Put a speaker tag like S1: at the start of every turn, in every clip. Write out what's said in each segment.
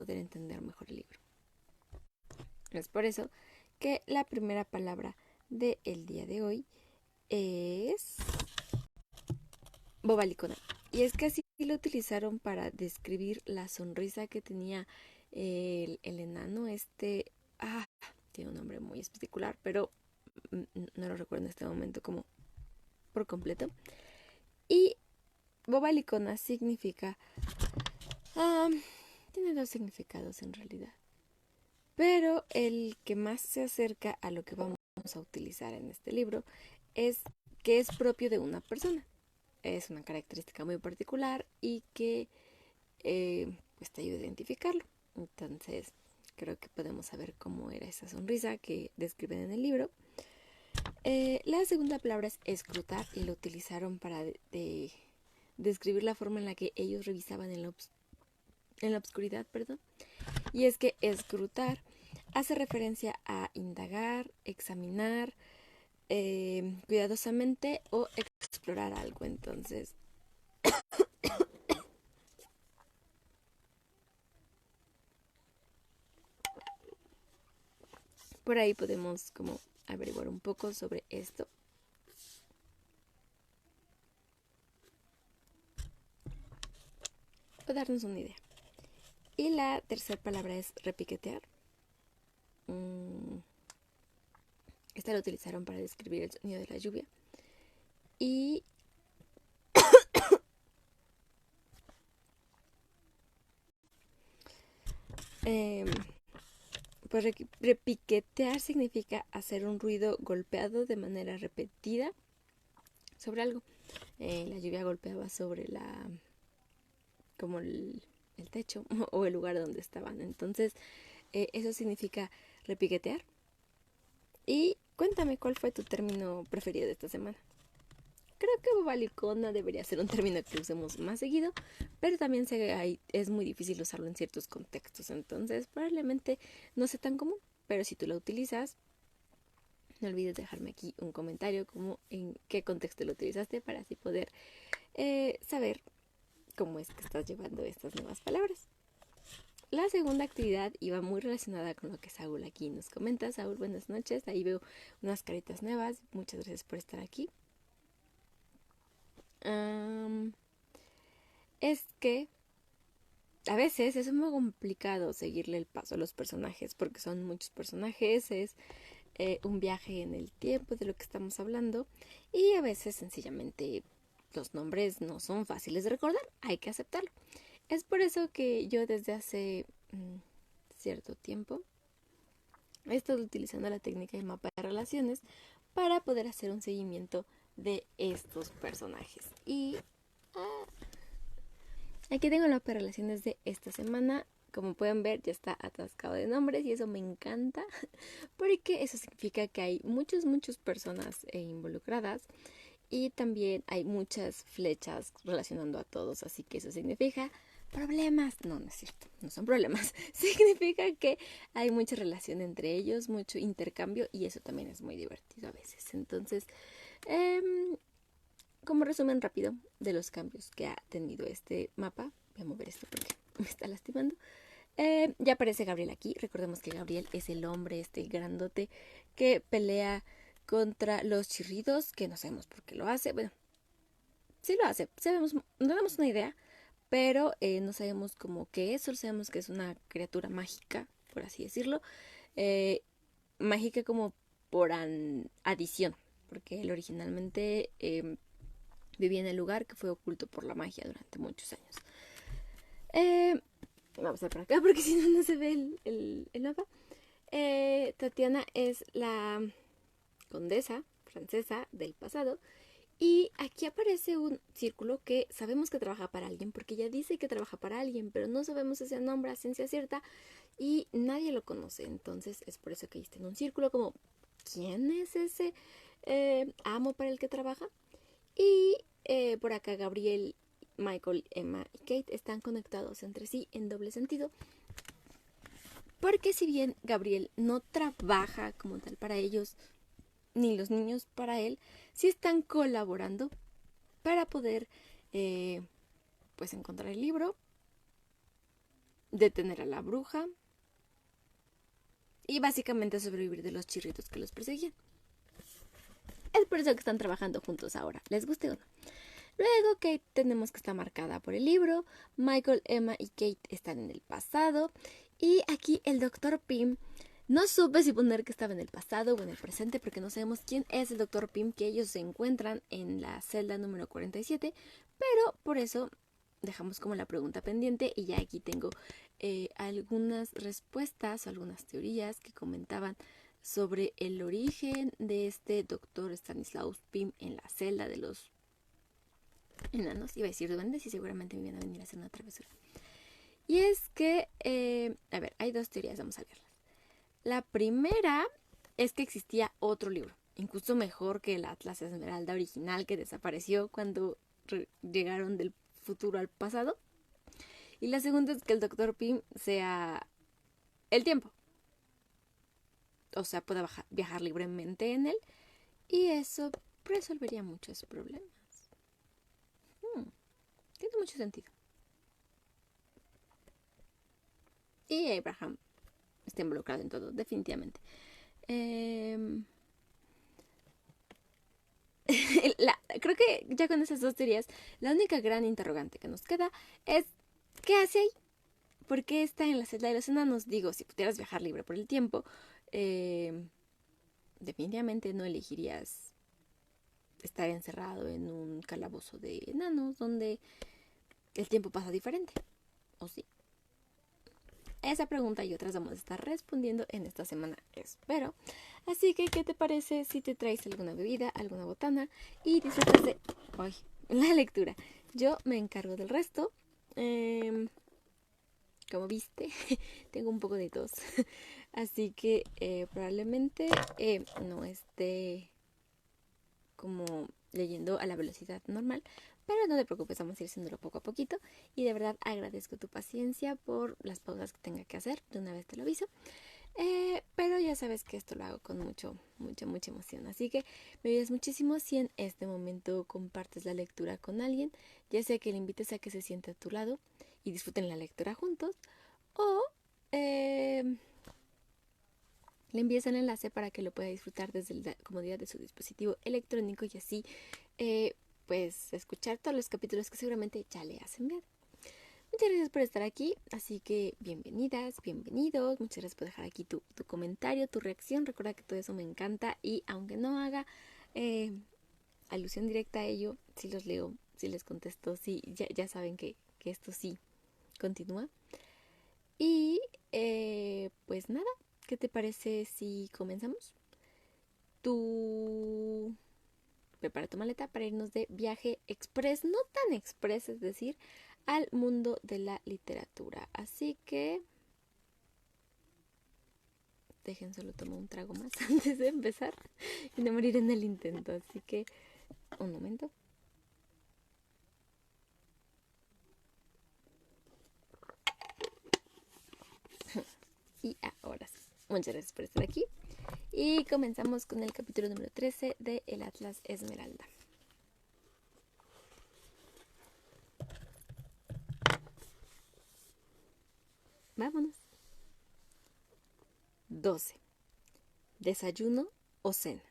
S1: poder entender mejor el libro. Es por eso que la primera palabra del día de hoy es bobalicona. Y es que así lo utilizaron para describir la sonrisa que tenía el enano. Tiene un nombre muy particular, pero no lo recuerdo en este momento como por completo. Y bobalicona significa... tiene dos significados en realidad. Pero el que más se acerca a lo que vamos a utilizar en este libro es que es propio de una persona. Es una característica muy particular y que pues te ayuda a identificarlo. Entonces, creo que podemos saber cómo era esa sonrisa que describen en el libro. La segunda palabra es escrutar y lo utilizaron para describir la forma en la que ellos revisaban en la oscuridad, perdón. Y es que escrutar hace referencia a indagar, examinar cuidadosamente o explorar algo. Entonces, por ahí podemos como averiguar un poco sobre esto. O darnos una idea. Y la tercera palabra es repiquetear. Esta la utilizaron para describir el sonido de la lluvia. Y pues repiquetear significa hacer un ruido golpeado de manera repetida sobre algo. La lluvia golpeaba sobre como el techo o el lugar donde estaban. Entonces, eso significa repiquetear. Y cuéntame, ¿cuál fue tu término preferido de esta semana? Creo que bobalicona debería ser un término que usemos más seguido, pero también es muy difícil usarlo en ciertos contextos, entonces probablemente no sea tan común, pero si tú lo utilizas, no olvides dejarme aquí un comentario como en qué contexto lo utilizaste para así poder saber cómo es que estás llevando estas nuevas palabras. La segunda actividad iba muy relacionada con lo que Saúl aquí nos comenta. Saúl, buenas noches, ahí veo unas caritas nuevas, muchas gracias por estar aquí. Es que a veces es muy complicado seguirle el paso a los personajes porque son muchos personajes, es un viaje en el tiempo de lo que estamos hablando y a veces sencillamente los nombres no son fáciles de recordar, hay que aceptarlo. Es por eso que yo desde hace cierto tiempo he estado utilizando la técnica de mapa de relaciones para poder hacer un seguimiento de estos personajes. Y aquí tengo el mapa de relaciones de esta semana. Como pueden ver, ya está atascado de nombres y eso me encanta porque eso significa que hay muchas personas involucradas y también hay muchas flechas relacionando a todos, así que eso significa problemas. No, no es cierto, no son problemas. Significa que hay mucha relación entre ellos, mucho intercambio y eso también es muy divertido a veces. Entonces, como resumen rápido de los cambios que ha tenido este mapa, voy a mover esto porque me está lastimando. Ya aparece Gabriel aquí. Recordemos que Gabriel es el hombre, grandote, que pelea contra los chirridos, que no sabemos por qué lo hace. Bueno, sí lo hace, nos damos una idea, pero no sabemos cómo qué es, solo sabemos que es una criatura mágica, por así decirlo. Mágica como por adición, porque él originalmente vivía en el lugar que fue oculto por la magia durante muchos años. Vamos a ver por acá porque si no, no se ve el mapa. Tatiana es la condesa francesa del pasado. Y aquí aparece un círculo que sabemos que trabaja para alguien, porque ella dice que trabaja para alguien, pero no sabemos ese nombre a ciencia cierta y nadie lo conoce. Entonces es por eso que ahí está en un círculo como, ¿quién es ese amo para el que trabaja? Y por acá Gabriel, Michael, Emma y Kate están conectados entre sí en doble sentido. Porque si bien Gabriel no trabaja como tal para ellos, ni los niños para él, sí están colaborando para poder pues encontrar el libro detener a la bruja y básicamente sobrevivir de los chirritos que los perseguían. Es por eso que están trabajando juntos ahora, les guste o no. Luego Kate tenemos que está marcada por el libro, Michael, Emma y Kate están en el pasado y aquí el Dr. Pym, no supe si poner que estaba en el pasado o en el presente porque no sabemos quién es el Dr. Pym, que ellos se encuentran en la celda número 47, pero por eso dejamos como la pregunta pendiente y ya aquí tengo algunas respuestas o algunas teorías que comentaban sobre el origen de este Dr. Stanislaus Pym en la celda de los enanos. Iba a decir duendes y seguramente me iban a venir a hacer una travesura. Y es que, a ver, hay dos teorías, vamos a leerlas. La primera es que existía otro libro, incluso mejor que el Atlas Esmeralda original que desapareció cuando llegaron del futuro al pasado. Y la segunda es que el Dr. Pym sea el tiempo. O sea, pueda viajar libremente en él. Y eso resolvería muchos problemas. Tiene mucho sentido. Y Abraham está involucrado en todo, definitivamente. Creo que ya con esas dos teorías, la única gran interrogante que nos queda es ¿qué hace ahí? ¿Por qué está en la celda de los enanos? Digo, si pudieras viajar libre por el tiempo, definitivamente no elegirías estar encerrado en un calabozo de enanos donde el tiempo pasa diferente. ¿O sí? Esa pregunta y otras vamos a estar respondiendo en esta semana, espero. Así que, ¿qué te parece si te traes alguna bebida, alguna botana y disfrutas de la lectura? Yo me encargo del resto. Como viste, tengo un poco de tos. Así que probablemente no esté como leyendo a la velocidad normal. Pero no te preocupes, vamos a ir haciéndolo poco a poquito. Y de verdad agradezco tu paciencia por las pausas que tenga que hacer. De una vez te lo aviso. Pero ya sabes que esto lo hago con mucha emoción. Así que me ayudas muchísimo si en este momento compartes la lectura con alguien. Ya sea que le invites a que se siente a tu lado y disfruten la lectura juntos. O le envíes el enlace para que lo pueda disfrutar desde la comodidad de su dispositivo electrónico y así pues escuchar todos los capítulos que seguramente ya le has enviado. Muchas gracias por estar aquí, así que bienvenidas, bienvenidos. Muchas gracias por dejar aquí tu comentario, tu reacción. Recuerda que todo eso me encanta y aunque no haga alusión directa a ello, sí los leo, sí les contesto, sí, ya saben que esto sí continúa. Y pues nada, ¿qué te parece si comenzamos? Tú prepara tu maleta para irnos de viaje express, no tan express, es decir, al mundo de la literatura. Así que dejen solo tomar un trago más antes de empezar y no morir en el intento. Así que un momento. Y ahora sí, muchas gracias por estar aquí. Y comenzamos con el capítulo número 13 de El Atlas Esmeralda. Vámonos. 12. ¿Desayuno o cena?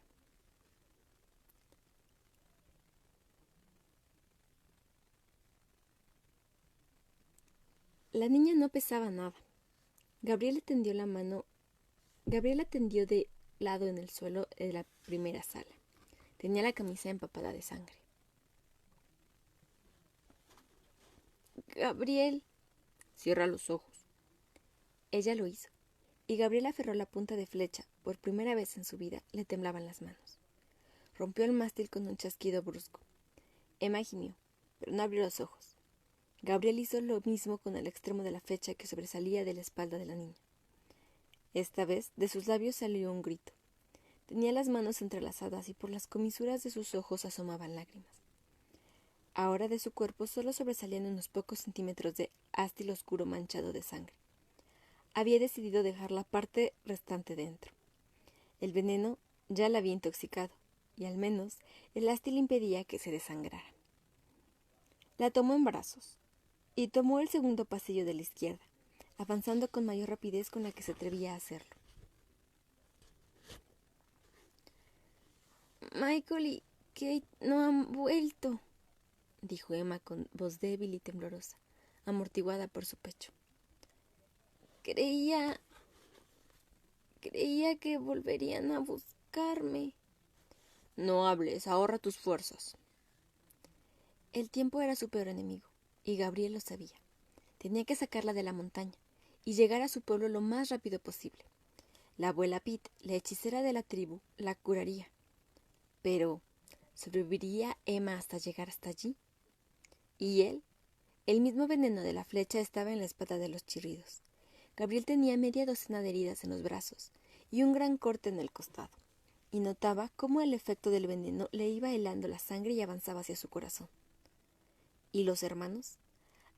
S1: La niña no pesaba nada. Gabriela tendió de lado en el suelo de la primera sala. Tenía la camisa empapada de sangre. Gabriel, cierra los ojos. Ella lo hizo, y Gabriel aferró la punta de flecha. Por primera vez en su vida le temblaban las manos. Rompió el mástil con un chasquido brusco. Emma gimió, pero no abrió los ojos. Gabriel hizo lo mismo con el extremo de la flecha que sobresalía de la espalda de la niña. Esta vez de sus labios salió un grito. Tenía las manos entrelazadas y por las comisuras de sus ojos asomaban lágrimas. Ahora de su cuerpo solo sobresalían unos pocos centímetros de ástil oscuro manchado de sangre. Había decidido dejar la parte restante dentro. El veneno ya la había intoxicado, y al menos el ástil impedía que se desangrara. La tomó en brazos, y tomó el segundo pasillo de la izquierda, avanzando con mayor rapidez con la que se atrevía a hacerlo. Michael y Kate no han vuelto, dijo Emma con voz débil y temblorosa, amortiguada por su pecho. Creía que volverían a buscarme. No hables, ahorra tus fuerzas. El tiempo era su peor enemigo, y Gabriel lo sabía. Tenía que sacarla de la montaña y llegar a su pueblo lo más rápido posible. La abuela Pitt, la hechicera de la tribu, la curaría. Pero, ¿sobreviviría Emma hasta llegar hasta allí? ¿Y él? El mismo veneno de la flecha estaba en la espada de los chirridos. Gabriel tenía media docena de heridas en los brazos y un gran corte en el costado, y notaba cómo el efecto del veneno le iba helando la sangre y avanzaba hacia su corazón. ¿Y los hermanos?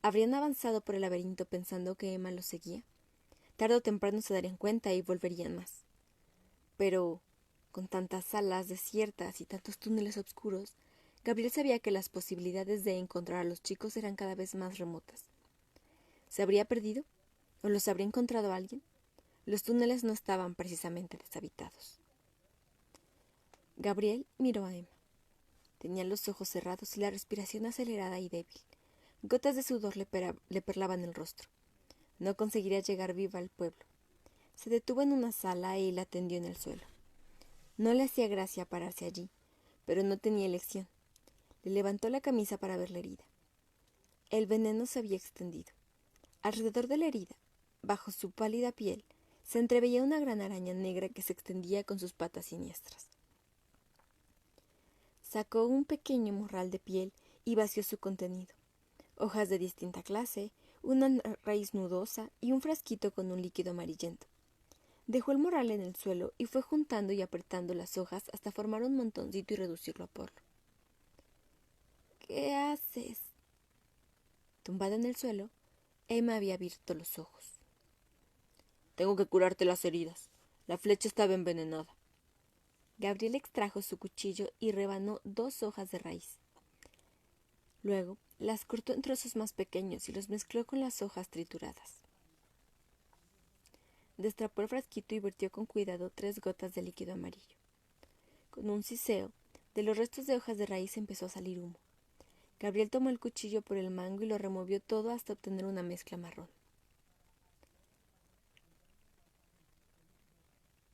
S1: ¿Habrían avanzado por el laberinto pensando que Emma los seguía? Tarde o temprano se darían cuenta y volverían más. Pero, con tantas salas desiertas y tantos túneles oscuros, Gabriel sabía que las posibilidades de encontrar a los chicos eran cada vez más remotas. ¿Se habría perdido? ¿O los habría encontrado alguien? Los túneles no estaban precisamente deshabitados. Gabriel miró a Emma. Tenía los ojos cerrados y la respiración acelerada y débil. Gotas de sudor le perlaban el rostro. No conseguiría llegar viva al pueblo. Se detuvo en una sala y la tendió en el suelo. No le hacía gracia pararse allí, pero no tenía elección. Le levantó la camisa para ver la herida. El veneno se había extendido. Alrededor de la herida, bajo su pálida piel, se entreveía una gran araña negra que se extendía con sus patas siniestras. Sacó un pequeño morral de piel y vació su contenido. Hojas de distinta clase, una raíz nudosa y un frasquito con un líquido amarillento. Dejó el morral en el suelo y fue juntando y apretando las hojas hasta formar un montoncito y reducirlo a polvo. ¿Qué haces? Tumbada en el suelo, Emma había abierto los ojos. Tengo que curarte las heridas. La flecha estaba envenenada. Gabriel extrajo su cuchillo y rebanó 2 hojas de raíz. Luego las cortó en trozos más pequeños y los mezcló con las hojas trituradas. Destapó el frasquito y vertió con cuidado 3 gotas de líquido amarillo. Con un siseo, de los restos de hojas de raíz empezó a salir humo. Gabriel tomó el cuchillo por el mango y lo removió todo hasta obtener una mezcla marrón.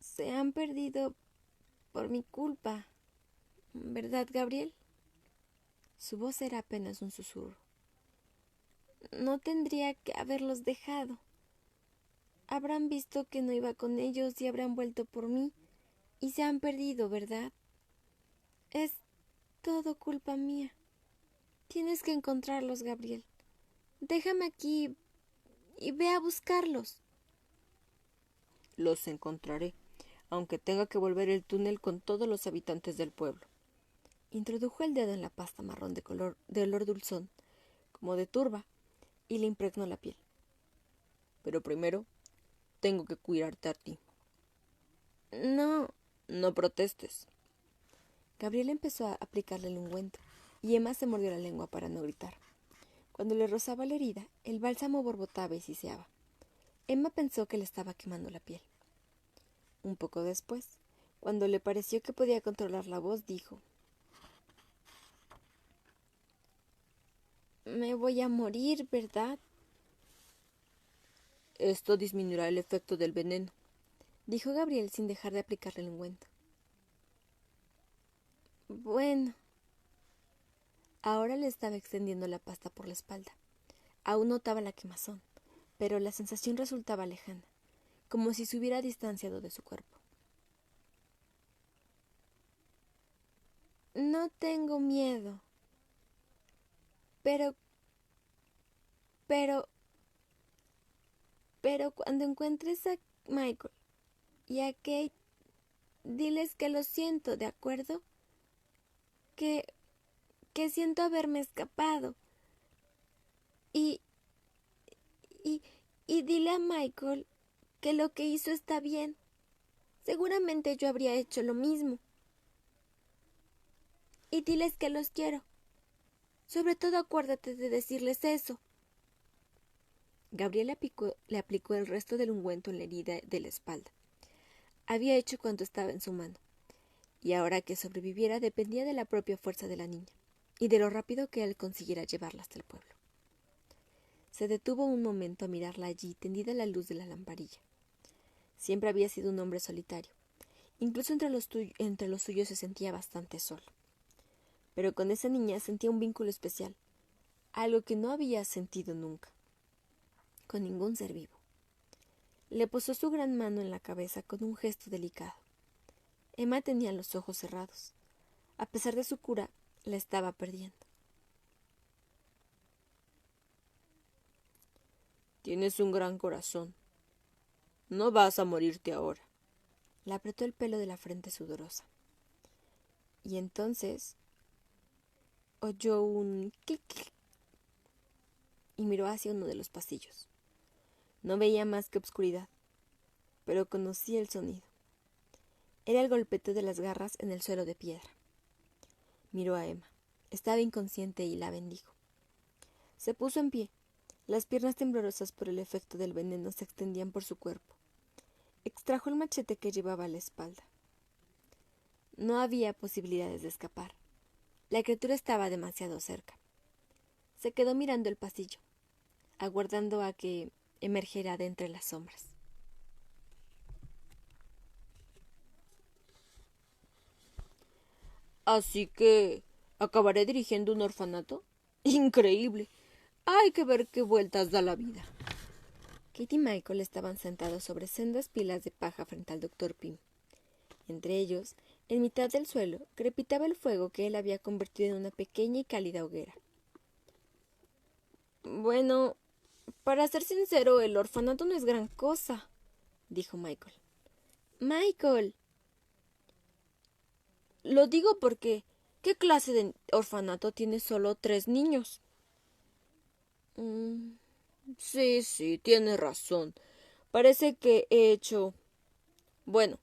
S1: Se han perdido por mi culpa, ¿verdad, Gabriel? Su voz era apenas un susurro. No tendría que haberlos dejado. Habrán visto que no iba con ellos y habrán vuelto por mí y se han perdido, ¿verdad? Es todo culpa mía. Tienes que encontrarlos, Gabriel. Déjame aquí y ve a buscarlos. Los encontraré, aunque tenga que volver el túnel con todos los habitantes del pueblo. Introdujo el dedo en la pasta marrón de olor dulzón, como de turba, y le impregnó la piel. Pero primero tengo que cuidarte a ti. No. No protestes. Gabriel empezó a aplicarle el ungüento, y Emma se mordió la lengua para no gritar. Cuando le rozaba la herida, el bálsamo borbotaba y siseaba. Emma pensó que le estaba quemando la piel. Un poco después, cuando le pareció que podía controlar la voz, dijo: Me voy a morir, ¿verdad? Esto disminuirá el efecto del veneno, dijo Gabriel sin dejar de aplicarle el ungüento. Bueno. Ahora le estaba extendiendo la pasta por la espalda. Aún notaba la quemazón, pero la sensación resultaba lejana, como si se hubiera distanciado de su cuerpo. No tengo miedo. Pero cuando encuentres a Michael y a Kate, diles que lo siento, ¿de acuerdo? Que siento haberme escapado. Y, y dile a Michael que lo que hizo está bien. Seguramente yo habría hecho lo mismo. Y diles que los quiero. Sobre todo acuérdate de decirles eso. Gabriel le aplicó el resto del ungüento en la herida de la espalda. Había hecho cuanto estaba en su mano, y ahora que sobreviviera dependía de la propia fuerza de la niña, y de lo rápido que él consiguiera llevarla hasta el pueblo. Se detuvo un momento a mirarla allí, tendida a la luz de la lamparilla. Siempre había sido un hombre solitario. Incluso entre los suyos se sentía bastante solo. Pero con esa niña sentía un vínculo especial, algo que no había sentido nunca, con ningún ser vivo. Le posó su gran mano en la cabeza con un gesto delicado. Emma tenía los ojos cerrados. A pesar de su cura, la estaba perdiendo.
S2: Tienes un gran corazón. No vas a morirte ahora.
S1: Le apretó el pelo de la frente sudorosa. Y entonces oyó un clic, clic y miró hacia uno de los pasillos. No veía más que obscuridad, pero conocía el sonido. Era el golpeteo de las garras en el suelo de piedra. Miró a Emma. Estaba inconsciente y la bendijo. Se puso en pie. Las piernas temblorosas por el efecto del veneno se extendían por su cuerpo. Extrajo el machete que llevaba a la espalda. No había posibilidades de escapar. La criatura estaba demasiado cerca. Se quedó mirando el pasillo, aguardando a que emergiera de entre las sombras.
S2: Así que acabaré dirigiendo un orfanato. Increíble. Hay que ver qué vueltas da la vida.
S1: Kate y Michael estaban sentados sobre sendas pilas de paja frente al Dr. Pym. Entre ellos, en mitad del suelo, crepitaba el fuego que él había convertido en una pequeña y cálida hoguera.
S2: Bueno, para ser sincero, el orfanato no es gran cosa, dijo Michael.
S1: ¡Michael!
S2: Lo digo porque, ¿qué clase de orfanato tiene solo 3 niños? Sí, tienes razón. Parece que he hecho... Bueno,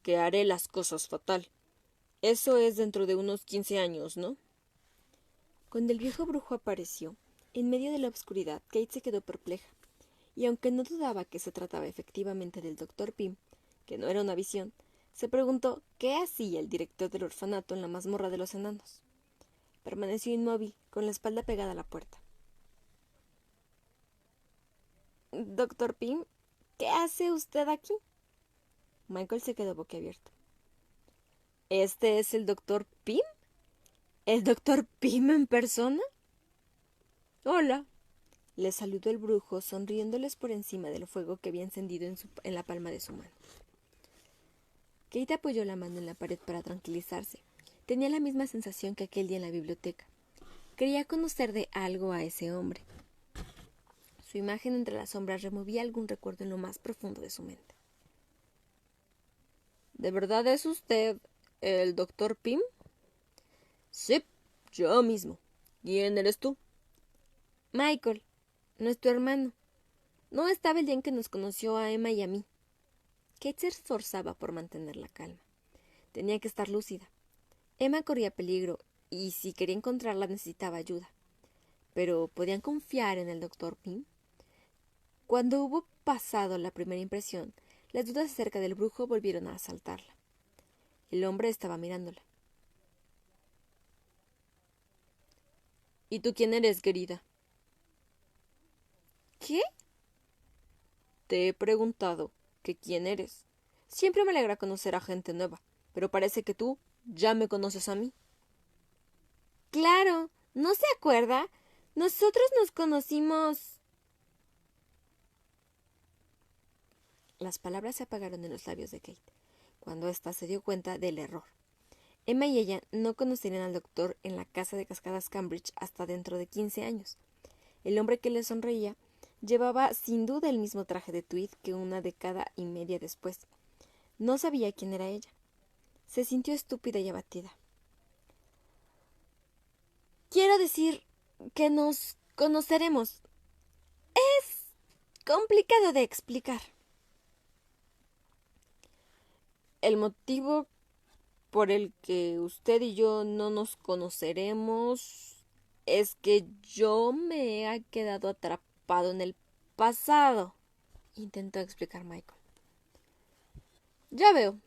S2: que haré las cosas fatal. Eso es dentro de unos 15 años, ¿no?
S1: Cuando el viejo brujo apareció, en medio de la oscuridad, Kate se quedó perpleja, y aunque no dudaba que se trataba efectivamente del Dr. Pym, que no era una visión, se preguntó qué hacía el director del orfanato en la mazmorra de los enanos. Permaneció inmóvil, con la espalda pegada a la puerta. «Dr. Pym, ¿qué hace usted aquí?» Michael se quedó boquiabierto.
S2: ¿Este es el Dr. Pym?
S1: ¿El Dr. Pym en persona?
S2: Hola,
S1: le saludó el brujo, sonriéndoles por encima del fuego que había encendido en la palma de su mano. Kate apoyó la mano en la pared para tranquilizarse. Tenía la misma sensación que aquel día en la biblioteca. Quería conocer de algo a ese hombre. Su imagen entre las sombras removía algún recuerdo en lo más profundo de su mente.
S2: ¿De verdad es usted el Dr. Pym?
S1: Sí, yo mismo.
S2: ¿Quién eres tú?
S1: Michael, nuestro hermano. No estaba el día en que nos conoció a Emma y a mí. Kate se esforzaba por mantener la calma. Tenía que estar lúcida. Emma corría peligro y si quería encontrarla necesitaba ayuda. Pero ¿podían confiar en el Dr. Pym? Cuando hubo pasado la primera impresión, las dudas acerca del brujo volvieron a asaltarla. El hombre estaba mirándola.
S2: ¿Y tú quién eres, querida?
S1: ¿Qué?
S2: Te he preguntado que quién eres. Siempre me alegra conocer a gente nueva, pero parece que tú ya me conoces a mí.
S1: Claro, ¿no se acuerda? Nosotros nos conocimos... Las palabras se apagaron en los labios de Kate, cuando ésta se dio cuenta del error. Emma y ella no conocerían al doctor en la casa de Cascadas Cambridge hasta dentro de 15 años. El hombre que le sonreía llevaba sin duda el mismo traje de tweed que una década y media después. No sabía quién era ella. Se sintió estúpida y abatida. Quiero decir que nos conoceremos. Es complicado de explicar.
S2: El motivo por el que usted y yo no nos conoceremos es que yo me he quedado atrapado en el
S1: pasado, intentó explicar Michael.
S2: Ya veo.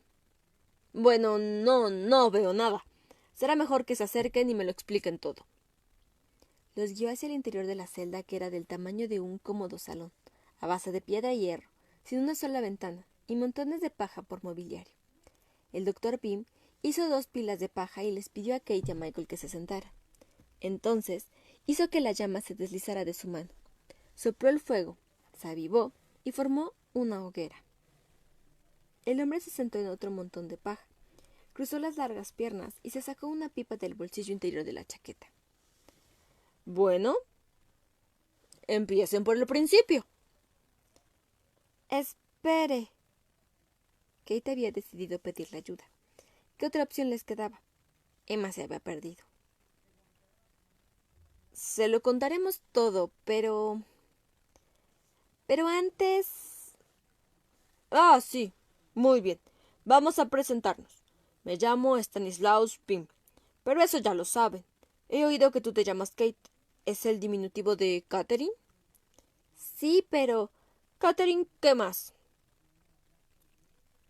S2: Bueno, no veo nada. Será mejor que se acerquen y me lo expliquen todo.
S1: Los guió hacia el interior de la celda, que era del tamaño de un cómodo salón, a base de piedra y hierro, sin una sola ventana, y montones de paja por mobiliario. El doctor Pym hizo 2 pilas de paja y les pidió a Kate y a Michael que se sentaran. Entonces hizo que la llama se deslizara de su mano. Sopló el fuego, se avivó y formó una hoguera. El hombre se sentó en otro montón de paja, cruzó las largas piernas y se sacó una pipa del bolsillo interior de la chaqueta.
S2: Bueno, empiecen por el principio.
S1: Espere. Kate había decidido pedirle ayuda. ¿Qué otra opción les quedaba? Emma se había perdido.
S2: Se lo contaremos todo, pero antes... Ah, sí. Muy bien. Vamos a presentarnos. Me llamo Stanislaus Pym, pero eso ya lo saben. He oído que tú te llamas Kate. ¿Es el diminutivo de Catherine?
S1: Sí, pero...
S2: Catherine, ¿qué más?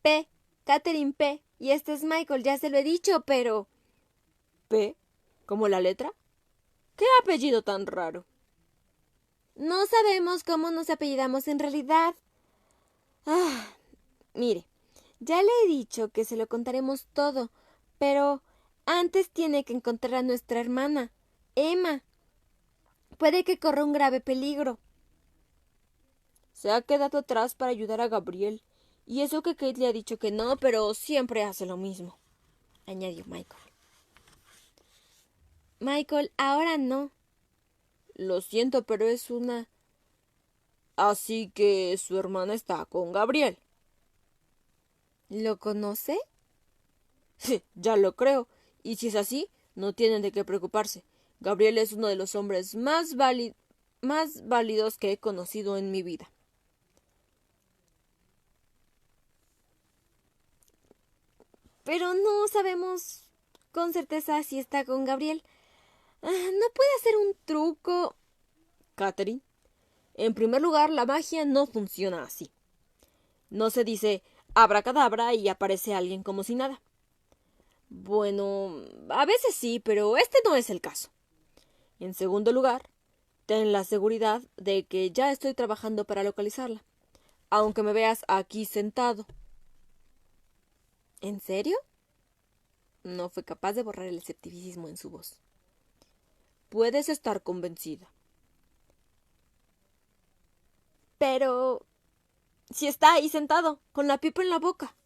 S1: P. Catherine P. Y este es Michael, ya se lo he dicho, pero...
S2: ¿P? ¿Como la letra? ¿Qué apellido tan raro?
S1: No sabemos cómo nos apellidamos en realidad. Mire, ya le he dicho que se lo contaremos todo, pero antes tiene que encontrar a nuestra hermana, Emma. Puede que corra un grave peligro.
S2: Se ha quedado atrás para ayudar a Gabriel. Y eso que Kate le ha dicho que no, pero siempre hace lo mismo,
S1: añadió Michael. Michael, ahora no.
S2: Lo siento, pero es una... Así que su hermana está con Gabriel.
S1: ¿Lo conoce?
S2: Ya lo creo. Y si es así, no tienen de qué preocuparse. Gabriel es uno de los hombres más válidos que he conocido en mi vida.
S1: Pero no sabemos con certeza si está con Gabriel. ¿No puede hacer un truco?
S2: Catherine, en primer lugar, la magia no funciona así. No se dice abracadabra y aparece alguien como si nada. Bueno, a veces sí, pero este no es el caso. En segundo lugar, ten la seguridad de que ya estoy trabajando para localizarla, aunque me veas aquí sentado.
S1: ¿En serio? No fue capaz de borrar el escepticismo en su voz.
S2: Puedes estar convencida.
S1: Pero...
S2: si está ahí sentado, con la pipa en la boca,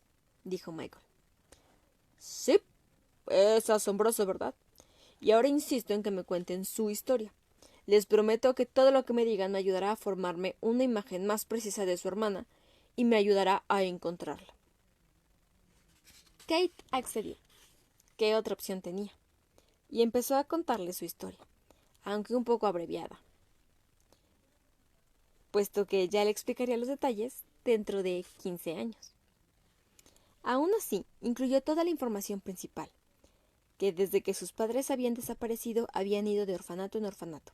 S1: dijo Michael.
S2: Sí, es asombroso, ¿verdad? Y ahora insisto en que me cuenten su historia. Les prometo que todo lo que me digan me ayudará a formarme una imagen más precisa de su hermana y me ayudará a encontrarla.
S1: Kate accedió. ¿Qué otra opción tenía? Y empezó a contarle su historia, aunque un poco abreviada, puesto que ya le explicaría los detalles dentro de 15 años. Aún así, incluyó toda la información principal, que desde que sus padres habían desaparecido habían ido de orfanato en orfanato,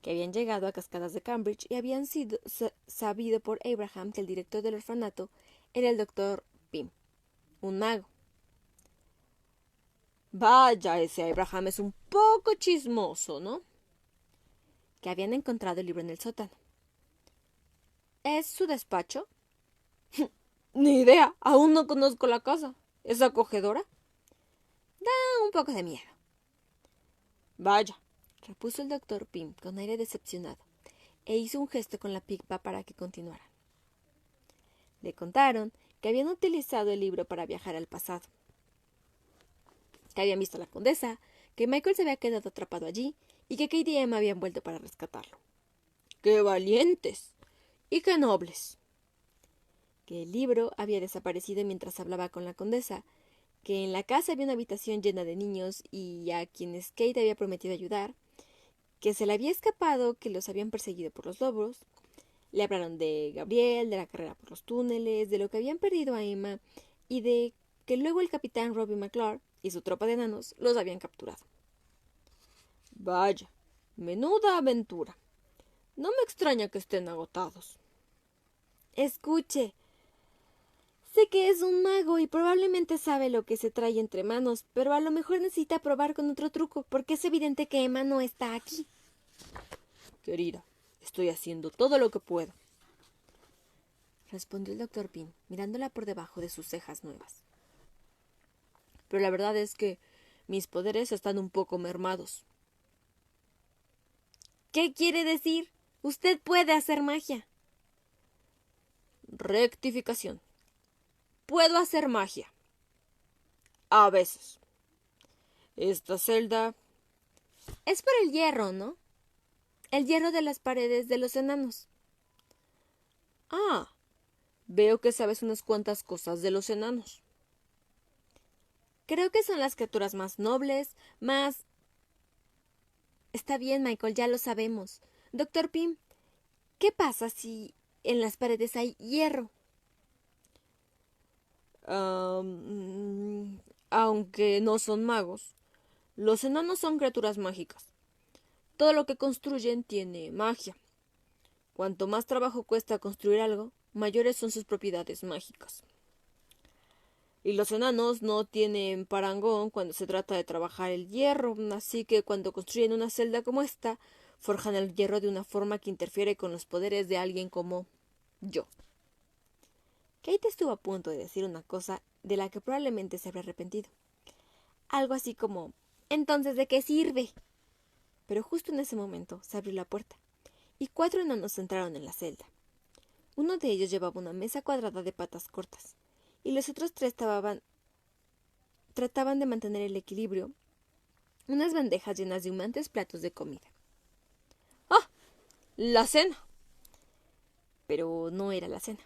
S1: que habían llegado a Cascadas de Cambridge y habían sabido por Abraham que el director del orfanato era el doctor Pym, un mago.
S2: Vaya, ese Abraham es un poco chismoso, ¿no?
S1: Que habían encontrado el libro en el sótano.
S2: ¿Es su despacho? Ni idea, aún no conozco la casa. ¿Es acogedora?
S1: Da un poco de miedo.
S2: Vaya,
S1: repuso el doctor Pym con aire decepcionado, e hizo un gesto con la pipa para que continuaran. Le contaron que habían utilizado el libro para viajar al pasado, que habían visto a la condesa, que Michael se había quedado atrapado allí y que Kate y Emma habían vuelto para rescatarlo.
S2: ¡Qué valientes! ¡Y qué nobles!
S1: Que el libro había desaparecido mientras hablaba con la condesa, que en la casa había una habitación llena de niños y a quienes Kate había prometido ayudar, que se le había escapado, que los habían perseguido por los lobos. Le hablaron de Gabriel, de la carrera por los túneles, de lo que habían perdido a Emma y de que luego el capitán Robbie McClure y su tropa de enanos los habían capturado.
S2: Vaya, menuda aventura. No me extraña que estén agotados.
S1: Escuche. Sé que es un mago y probablemente sabe lo que se trae entre manos, pero a lo mejor necesita probar con otro truco, porque es evidente que Emma no está aquí.
S2: Querida, estoy haciendo todo lo que puedo,
S1: respondió el doctor Pym, mirándola por debajo de sus cejas nuevas.
S2: pero la verdad es que mis poderes están un poco mermados.
S1: ¿Qué quiere decir? Usted puede hacer magia.
S2: Rectificación. Puedo hacer magia. A veces. Esta celda...
S1: Es por el hierro, ¿no? El hierro de las paredes de los enanos.
S2: Ah, veo que sabes unas cuantas cosas de los enanos.
S1: Creo que son las criaturas más nobles, más... Está bien, Michael, ya lo sabemos. Doctor Pym, ¿qué pasa si en las paredes hay hierro?
S2: Aunque no son magos, los enanos son criaturas mágicas. Todo lo que construyen tiene magia. Cuanto más trabajo cuesta construir algo, mayores son sus propiedades mágicas. Y los enanos no tienen parangón cuando se trata de trabajar el hierro, así que cuando construyen una celda como esta, forjan el hierro de una forma que interfiere con los poderes de alguien como yo.
S1: Kate estuvo a punto de decir una cosa de la que probablemente se habría arrepentido. Algo así como, ¿entonces de qué sirve? Pero justo en ese momento se abrió la puerta, y 4 enanos entraron en la celda. Uno de ellos llevaba una mesa cuadrada de patas cortas, y los otros 3 trataban de mantener el equilibrio, unas bandejas llenas de humeantes platos de comida.
S2: ¡Ah! ¡La cena!
S1: Pero no era la cena.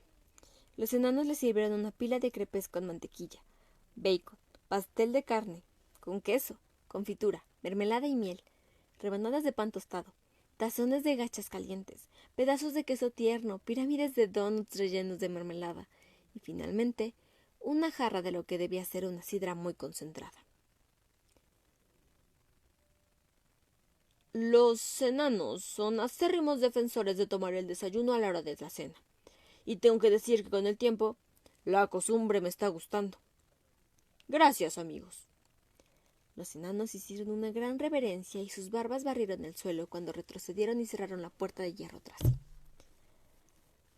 S1: Los enanos le sirvieron una pila de crepes con mantequilla, bacon, pastel de carne, con queso, confitura, mermelada y miel, rebanadas de pan tostado, tazones de gachas calientes, pedazos de queso tierno, pirámides de donuts rellenos de mermelada y, finalmente, una jarra de lo que debía ser una sidra muy concentrada.
S2: Los enanos son acérrimos defensores de tomar el desayuno a la hora de la cena. Y tengo que decir que con el tiempo, la costumbre me está gustando. Gracias, amigos.
S1: Los enanos hicieron una gran reverencia y sus barbas barrieron el suelo cuando retrocedieron y cerraron la puerta de hierro tras sí.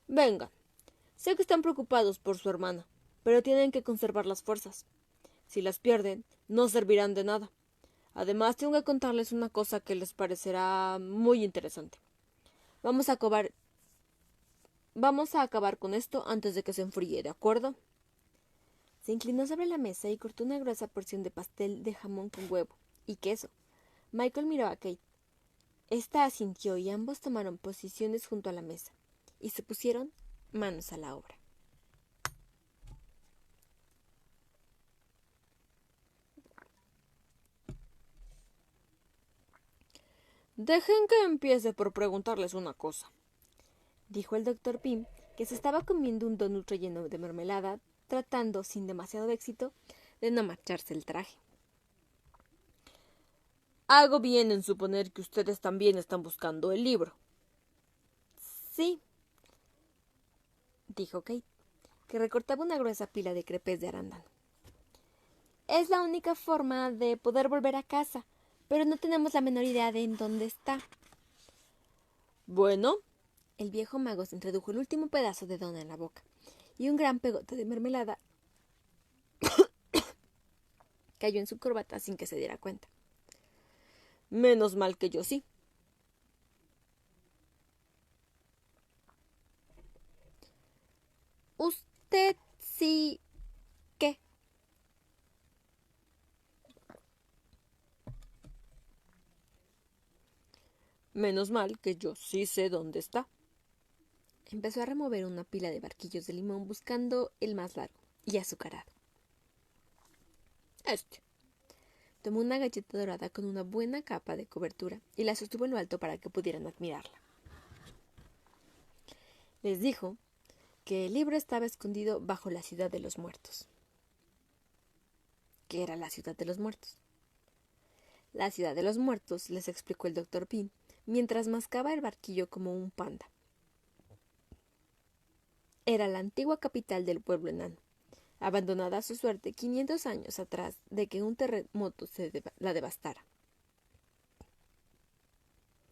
S2: Vengan. Sé que están preocupados por su hermana, pero tienen que conservar las fuerzas. Si las pierden, no servirán de nada. Además, tengo que contarles una cosa que les parecerá muy interesante. Vamos a acabar con esto antes de que se enfríe, ¿de acuerdo?
S1: Se inclinó sobre la mesa y cortó una gruesa porción de pastel de jamón con huevo y queso. Michael miró a Kate. Esta asintió y ambos tomaron posiciones junto a la mesa y se pusieron manos a la obra.
S2: Dejen que empiece por preguntarles una cosa,
S1: dijo el doctor Pym, que se estaba comiendo un donut relleno de mermelada, tratando, sin demasiado éxito, de no marcharse el traje.
S2: Hago bien en suponer que ustedes también están buscando el libro.
S1: Sí, dijo Kate, que recortaba una gruesa pila de crepes de arándano. Es la única forma de poder volver a casa, pero no tenemos la menor idea de en dónde está.
S2: Bueno,
S1: el viejo mago se introdujo el último pedazo de dona en la boca, y un gran pegote de mermelada cayó en su corbata sin que se diera cuenta.
S2: Menos mal que yo sí.
S1: ¿Usted sí qué?
S2: Menos mal que yo sí sé dónde está.
S1: Empezó a remover una pila de barquillos de limón buscando el más largo y azucarado. Tomó una galleta dorada con una buena capa de cobertura y la sostuvo en lo alto para que pudieran admirarla. Les dijo que el libro estaba escondido bajo la ciudad de los muertos. ¿Qué era la ciudad de los muertos? La ciudad de los muertos, les explicó el doctor Pym, mientras mascaba el barquillo como un panda. Era la antigua capital del pueblo enano, abandonada a su suerte 500 años atrás de que un terremoto la devastara.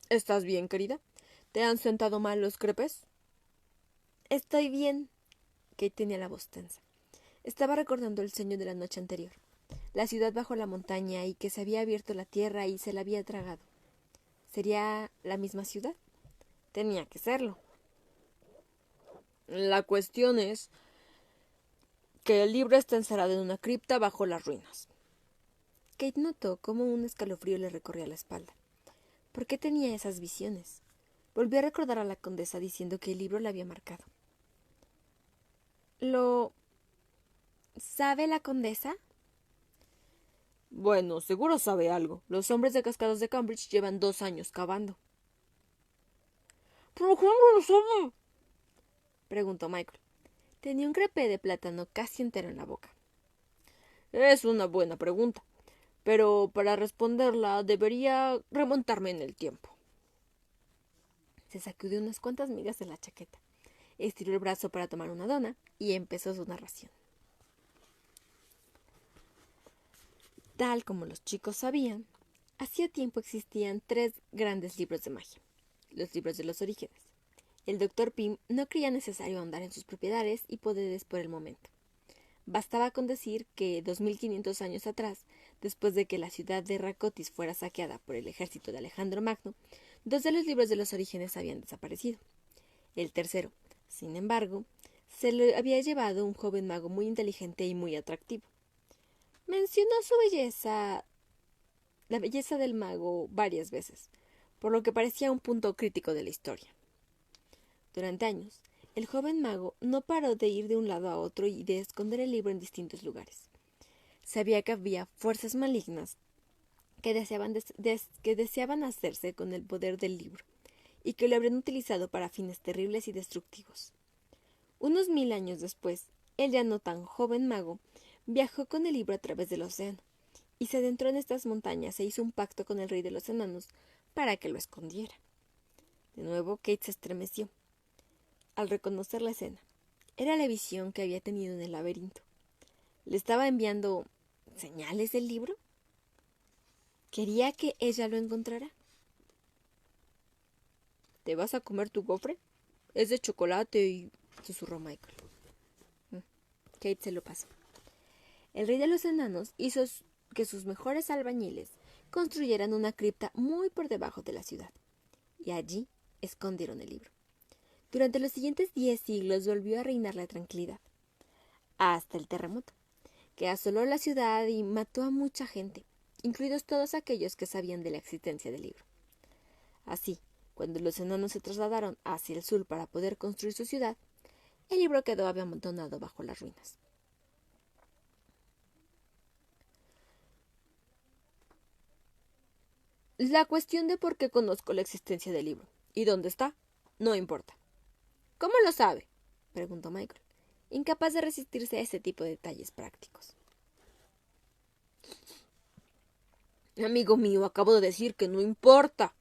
S2: ¿Estás bien, querida? ¿Te han sentado mal los crepes?
S1: Estoy bien. Kate tenía la voz tensa. Estaba recordando el sueño de la noche anterior. La ciudad bajo la montaña y que se había abierto la tierra y se la había tragado. ¿Sería la misma ciudad? Tenía que serlo.
S2: La cuestión es que el libro está encerrado en una cripta bajo las ruinas.
S1: Kate notó cómo un escalofrío le recorría la espalda. ¿Por qué tenía esas visiones? Volvió a recordar a la condesa diciendo que el libro la había marcado. ¿Lo sabe la condesa?
S2: Bueno, seguro sabe algo. Los hombres de Cascadas de Cambridge llevan 2 años cavando.
S1: ¿Pero cómo lo sabe? Preguntó Michael. Tenía un crepé de plátano casi entero en la boca.
S2: Es una buena pregunta, pero para responderla debería remontarme en el tiempo.
S1: Se sacudió unas cuantas migas de la chaqueta, estiró el brazo para tomar una dona y empezó su narración. Tal como los chicos sabían, hacía tiempo existían 3 grandes libros de magia, los libros de los orígenes. El Dr. Pym no creía necesario ahondar en sus propiedades y poderes por el momento. Bastaba con decir que 2500 años atrás, después de que la ciudad de Racotis fuera saqueada por el ejército de Alejandro Magno, 2 de los libros de los orígenes habían desaparecido. El tercero, sin embargo, se lo había llevado un joven mago muy inteligente y muy atractivo. Mencionó la belleza del mago varias veces, por lo que parecía un punto crítico de la historia. Durante años, el joven mago no paró de ir de un lado a otro y de esconder el libro en distintos lugares. Sabía que había fuerzas malignas que deseaban hacerse con el poder del libro y que lo habrían utilizado para fines terribles y destructivos. Unos 1000 años después, el ya no tan joven mago viajó con el libro a través del océano y se adentró en estas montañas e hizo un pacto con el rey de los enanos para que lo escondiera. De nuevo, Kate se estremeció al reconocer la escena. Era la visión que había tenido en el laberinto. ¿Le estaba enviando señales del libro? ¿Quería que ella lo encontrara?
S2: ¿Te vas a comer tu gofre? Es de chocolate y...
S1: susurró Michael. Kate se lo pasó. El rey de los enanos hizo que sus mejores albañiles construyeran una cripta muy por debajo de la ciudad, y allí escondieron el libro. Durante los siguientes 10 siglos volvió a reinar la tranquilidad, hasta el terremoto, que asoló la ciudad y mató a mucha gente, incluidos todos aquellos que sabían de la existencia del libro. Así, cuando los enanos se trasladaron hacia el sur para poder construir su ciudad, el libro quedó abandonado bajo las ruinas.
S2: La cuestión de por qué conozco la existencia del libro y dónde está, no importa.
S1: ¿Cómo lo sabe?, preguntó Michael, incapaz de resistirse a ese tipo de detalles prácticos.
S2: Amigo mío, acabo de decir que no importa.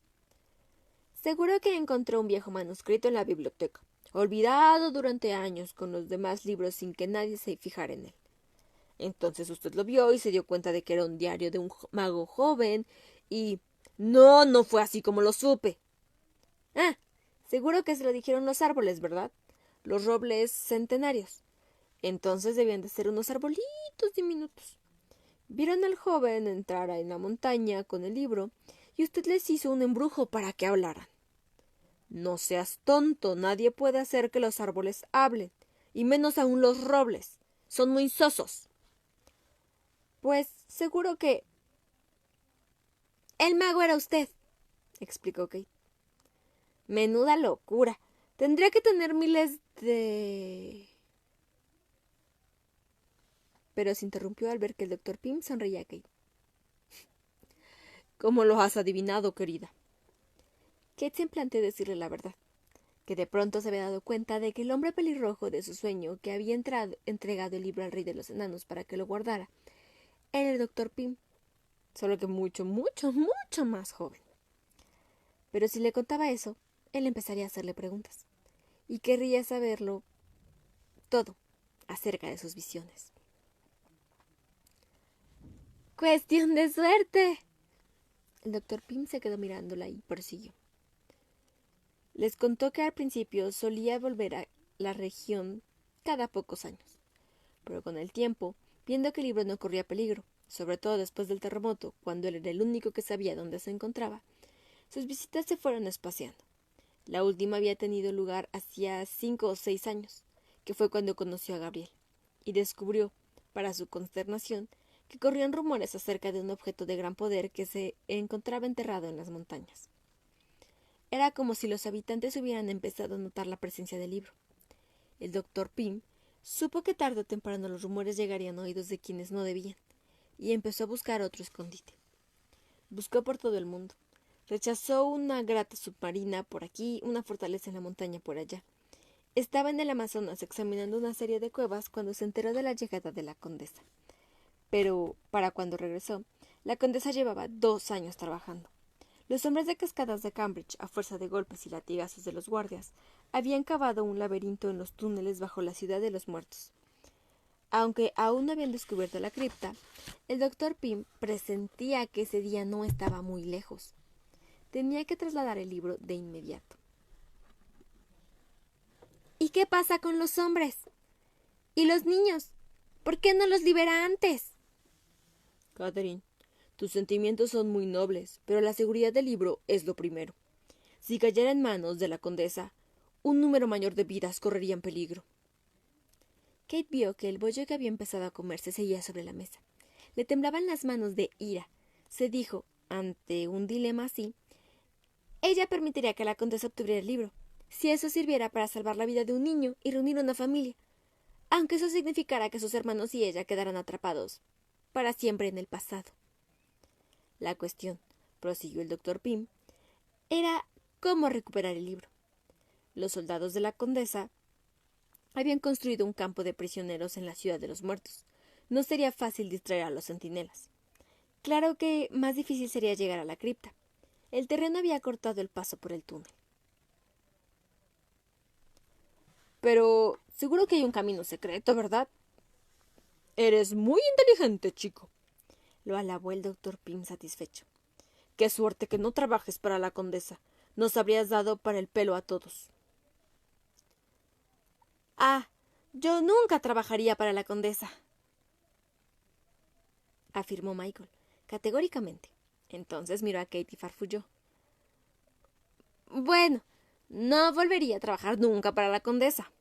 S1: Seguro que encontró un viejo manuscrito en la biblioteca, olvidado durante años con los demás libros sin que nadie se fijara en él.
S2: Entonces usted lo vio y se dio cuenta de que era un diario de un mago joven y... No fue así como lo supe.
S1: Ah, seguro que se lo dijeron los árboles, ¿verdad? Los robles centenarios. Entonces debían de ser unos arbolitos diminutos. Vieron al joven entrar en la montaña con el libro y usted les hizo un embrujo para que hablaran.
S2: No seas tonto, nadie puede hacer que los árboles hablen, y menos aún los robles. Son muy sosos.
S1: Pues seguro que... El mago era usted, explicó Kate. Menuda locura. Tendría que tener miles de... Pero se interrumpió al ver que el Dr. Pym sonreía a Kate.
S2: ¿Cómo lo has adivinado, querida?
S1: Kate se planteó decirle la verdad, que de pronto se había dado cuenta de que el hombre pelirrojo de su sueño que había entregado el libro al rey de los enanos para que lo guardara era el Dr. Pym, solo que mucho, mucho, mucho más joven. Pero si le contaba eso, él empezaría a hacerle preguntas y querría saberlo todo acerca de sus visiones. ¡Cuestión de suerte! El doctor Pym se quedó mirándola y prosiguió. Les contó que al principio solía volver a la región cada pocos años, pero con el tiempo, viendo que el libro no corría peligro, sobre todo después del terremoto, cuando él era el único que sabía dónde se encontraba, sus visitas se fueron espaciando. La última había tenido lugar hacía 5 o 6 años, que fue cuando conoció a Gabriel, y descubrió, para su consternación, que corrían rumores acerca de un objeto de gran poder que se encontraba enterrado en las montañas. Era como si los habitantes hubieran empezado a notar la presencia del libro. El doctor Pym supo que tarde o temprano los rumores llegarían a oídos de quienes no debían, y empezó a buscar otro escondite. Buscó por todo el mundo. Rechazó una grata submarina por aquí, una fortaleza en la montaña por allá. Estaba en el Amazonas examinando una serie de cuevas cuando se enteró de la llegada de la condesa. Pero, para cuando regresó, la condesa llevaba 2 años trabajando. Los hombres de cascadas de Cambridge, a fuerza de golpes y latigazos de los guardias, habían cavado un laberinto en los túneles bajo la ciudad de los muertos. Aunque aún no habían descubierto la cripta, el doctor Pym presentía que ese día no estaba muy lejos. Tenía que trasladar el libro de inmediato. ¿Y qué pasa con los hombres? ¿Y los niños? ¿Por qué no los libera antes?
S2: Catherine, tus sentimientos son muy nobles, pero la seguridad del libro es lo primero. Si cayera en manos de la condesa, un número mayor de vidas correría en peligro.
S1: Kate vio que el bollo que había empezado a comerse seguía sobre la mesa. Le temblaban las manos de ira. Se dijo, ante un dilema así, ella permitiría que la condesa obtuviera el libro, si eso sirviera para salvar la vida de un niño y reunir una familia, aunque eso significara que sus hermanos y ella quedaran atrapados para siempre en el pasado. La cuestión, prosiguió el doctor Pym, era cómo recuperar el libro. Los soldados de la condesa habían construido un campo de prisioneros en la ciudad de los muertos. No sería fácil distraer a los centinelas. Claro que más difícil sería llegar a la cripta. El terreno había cortado el paso por el túnel.
S2: Pero seguro que hay un camino secreto, ¿verdad? Eres muy inteligente, chico.
S1: Lo alabó el doctor Pym satisfecho.
S2: Qué suerte que no trabajes para la condesa. Nos habrías dado para el pelo a todos.
S1: Ah, yo nunca trabajaría para la condesa, afirmó Michael, categóricamente. Entonces miró a Kate y farfulló. Bueno, no volvería a trabajar nunca para la condesa.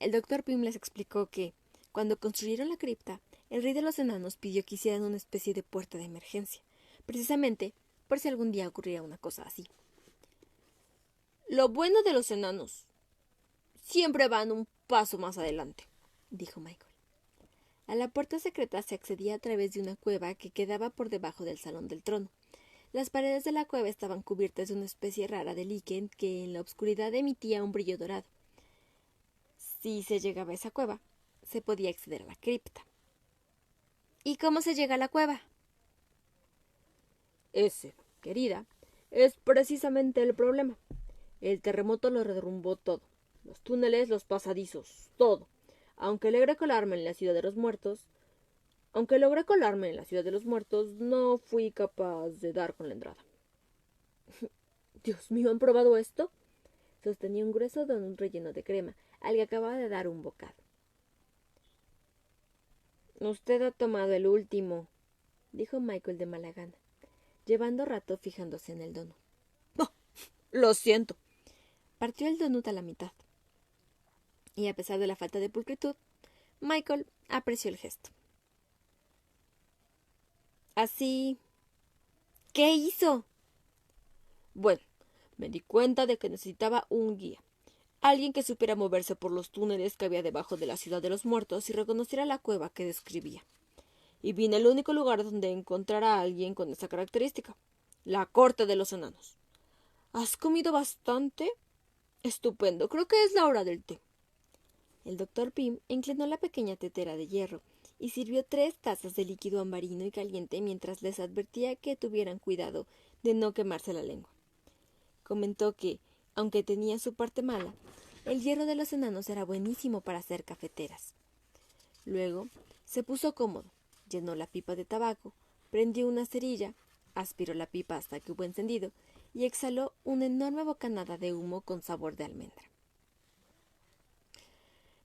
S1: El doctor Pym les explicó que, cuando construyeron la cripta, el rey de los enanos pidió que hicieran una especie de puerta de emergencia, precisamente por si algún día ocurriera una cosa así.
S2: Lo bueno de los enanos siempre van un paso más adelante,
S1: dijo Michael. A la puerta secreta se accedía a través de una cueva que quedaba por debajo del salón del trono. Las paredes de la cueva estaban cubiertas de una especie rara de líquen que en la oscuridad emitía un brillo dorado. Si se llegaba a esa cueva, se podía acceder a la cripta. ¿Y cómo se llega a la cueva?
S2: Ese, querida, es precisamente el problema. El terremoto lo derrumbó todo. Los túneles, los pasadizos, todo. Aunque logré colarme en la ciudad de los muertos, no fui capaz de dar con la entrada.
S1: Dios mío, ¿han probado esto? Sostenía un grueso donut relleno de crema, al que acababa de dar un bocado.
S2: Usted ha tomado el último,
S1: dijo Michael de mala gana, llevando rato fijándose en el donut.
S2: Oh, lo siento.
S1: Partió el donut a la mitad. Y a pesar de la falta de pulcritud, Michael apreció el gesto. Así... ¿Qué hizo?
S2: Bueno, me di cuenta de que necesitaba un guía. Alguien que supiera moverse por los túneles que había debajo de la ciudad de los muertos y reconociera la cueva que describía. Y vine al único lugar donde encontrar a alguien con esa característica, la corte de los enanos. ¿Has comido bastante? Estupendo, creo que es la hora del té.
S1: El doctor Pym inclinó la pequeña tetera de hierro y sirvió 3 tazas de líquido ambarino y caliente mientras les advertía que tuvieran cuidado de no quemarse la lengua. Comentó que, aunque tenía su parte mala, el hierro de los enanos era buenísimo para hacer cafeteras. Luego se puso cómodo, llenó la pipa de tabaco, prendió una cerilla, aspiró la pipa hasta que hubo encendido y exhaló una enorme bocanada de humo con sabor de almendra.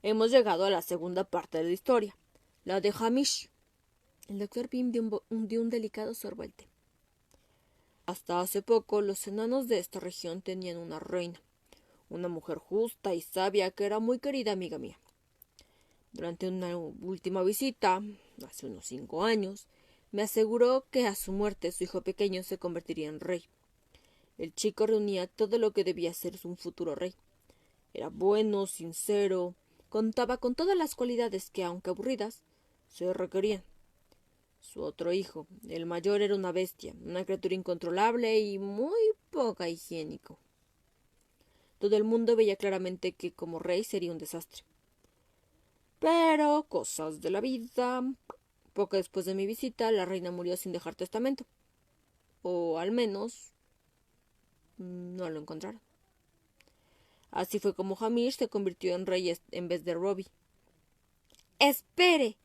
S2: Hemos llegado a la segunda parte de la historia, la de Hamish.
S1: El doctor Pym dio un delicado sorbo al té.
S2: Hasta hace poco los enanos de esta región tenían una reina, una mujer justa y sabia que era muy querida amiga mía. Durante una última visita, hace unos 5 años, me aseguró que a su muerte su hijo pequeño se convertiría en rey. El chico reunía todo lo que debía ser un futuro rey. Era bueno, sincero, contaba con todas las cualidades que, aunque aburridas, se requerían. Su otro hijo, el mayor, era una bestia, una criatura incontrolable y muy poco higiénico. Todo el mundo veía claramente que como rey sería un desastre. Pero, cosas de la vida, poco después de mi visita, la reina murió sin dejar testamento. O al menos no lo encontraron. Así fue como Hamish se convirtió en rey en vez de Robbie.
S1: ¡Espere!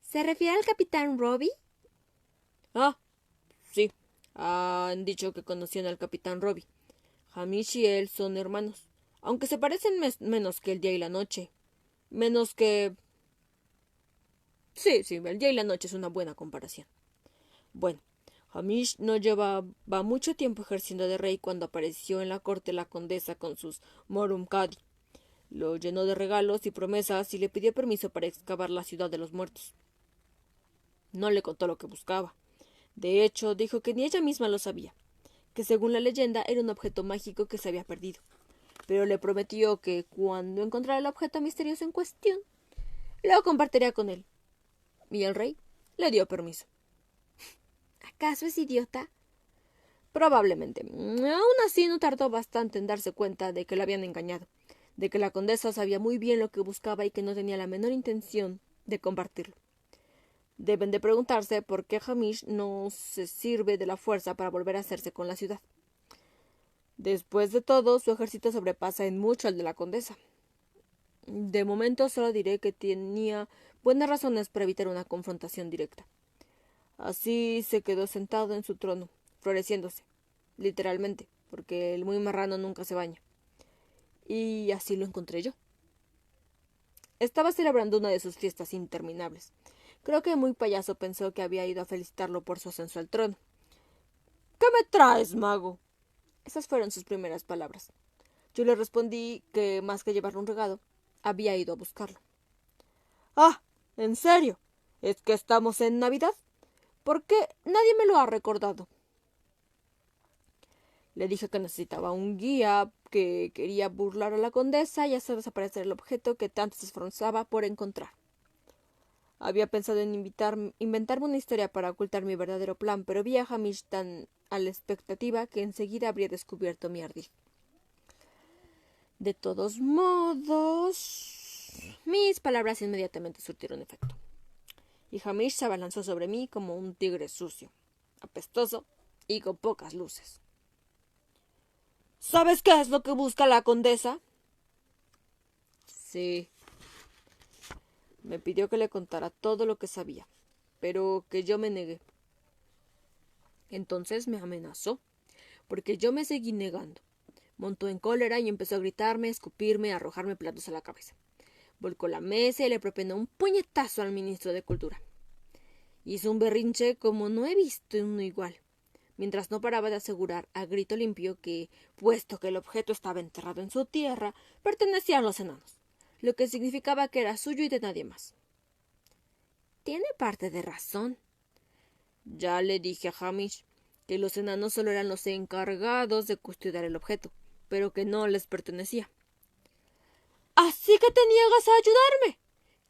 S1: ¿Se refiere al capitán Robbie?
S2: Ah, sí. Han dicho que conocían al capitán Robbie. Hamish y él son hermanos, aunque se parecen menos que el día y la noche. Menos que... Sí, el día y la noche es una buena comparación. Bueno, Hamish no llevaba mucho tiempo ejerciendo de rey cuando apareció en la corte la condesa con sus Morumkadi. Lo llenó de regalos y promesas y le pidió permiso para excavar la ciudad de los muertos. No le contó lo que buscaba. De hecho, dijo que ni ella misma lo sabía, que según la leyenda era un objeto mágico que se había perdido. Pero le prometió que cuando encontrara el objeto misterioso en cuestión, lo compartiría con él. Y el rey le dio permiso.
S1: ¿Acaso es idiota?
S2: Probablemente. Aún así no tardó bastante en darse cuenta de que la habían engañado, de que la condesa sabía muy bien lo que buscaba y que no tenía la menor intención de compartirlo. Deben de preguntarse por qué Hamish no se sirve de la fuerza para volver a hacerse con la ciudad. Después de todo, su ejército sobrepasa en mucho al de la condesa. De momento solo diré que tenía buenas razones para evitar una confrontación directa. Así se quedó sentado en su trono, floreciéndose, literalmente, porque el muy marrano nunca se baña. Y así lo encontré yo. Estaba celebrando una de sus fiestas interminables. Creo que muy payaso pensó que había ido a felicitarlo por su ascenso al trono. ¿Qué me traes, mago? Esas fueron sus primeras palabras. Yo le respondí que, más que llevarle un regalo, había ido a buscarlo. Ah, ¿en serio? ¿Es que estamos en Navidad? ¿Por qué nadie me lo ha recordado? Le dije que necesitaba un guía, que quería burlar a la condesa y hacer desaparecer el objeto que tanto se esforzaba por encontrar. Había pensado en inventarme una historia para ocultar mi verdadero plan, pero vi a Hamish tan a la expectativa que enseguida habría descubierto mi ardid. De todos modos, mis palabras inmediatamente surtieron efecto. Y Hamish se abalanzó sobre mí como un tigre sucio, apestoso y con pocas luces. ¿Sabes qué es lo que busca la condesa? Sí. Me pidió que le contara todo lo que sabía, pero que yo me negué. Entonces me amenazó, porque yo me seguí negando. Montó en cólera y empezó a gritarme, a escupirme, a arrojarme platos a la cabeza. Volcó la mesa y le propinó un puñetazo al ministro de Cultura. Hizo un berrinche como no he visto uno igual, mientras no paraba de asegurar a grito limpio que, puesto que el objeto estaba enterrado en su tierra, pertenecía a los enanos, lo que significaba que era suyo y de nadie más.
S1: Tiene parte de razón.
S2: Ya le dije a Hamish que los enanos solo eran los encargados de custodiar el objeto, pero que no les pertenecía.
S1: ¿Así que te niegas a ayudarme?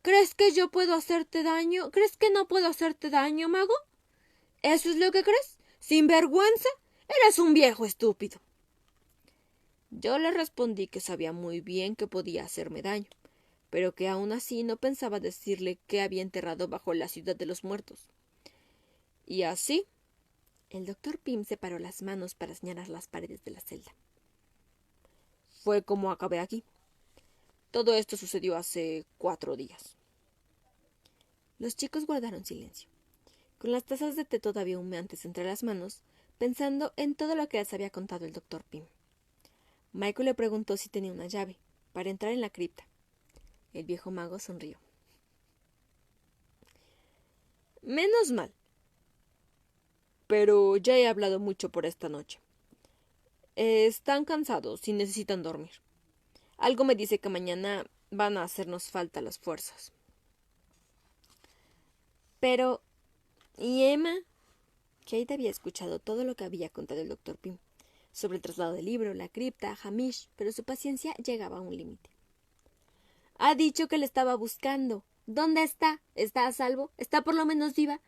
S1: ¿Crees que yo puedo hacerte daño? ¿Crees que no puedo hacerte daño, mago? ¿Eso es lo que crees? ¿Sin vergüenza? Eres un viejo estúpido.
S2: Yo le respondí que sabía muy bien que podía hacerme daño, pero que aún así no pensaba decirle qué había enterrado bajo la ciudad de los muertos. Y así,
S1: el doctor Pym separó las manos para señalar las paredes de la celda.
S2: Fue como acabé aquí. Todo esto sucedió hace 4 días.
S1: Los chicos guardaron silencio, con las tazas de té todavía humeantes entre las manos, pensando en todo lo que les había contado el doctor Pym. Michael le preguntó si tenía una llave para entrar en la cripta. El viejo mago sonrió.
S2: Menos mal. Pero ya he hablado mucho por esta noche. Están cansados y necesitan dormir. Algo me dice que mañana van a hacernos falta las fuerzas.
S1: Pero, ¿y Emma? Kate había escuchado todo lo que había contado el doctor Pym sobre el traslado del libro, la cripta, Hamish, pero su paciencia llegaba a un límite. Ha dicho que le estaba buscando. ¿Dónde está? ¿Está a salvo? ¿Está por lo menos viva?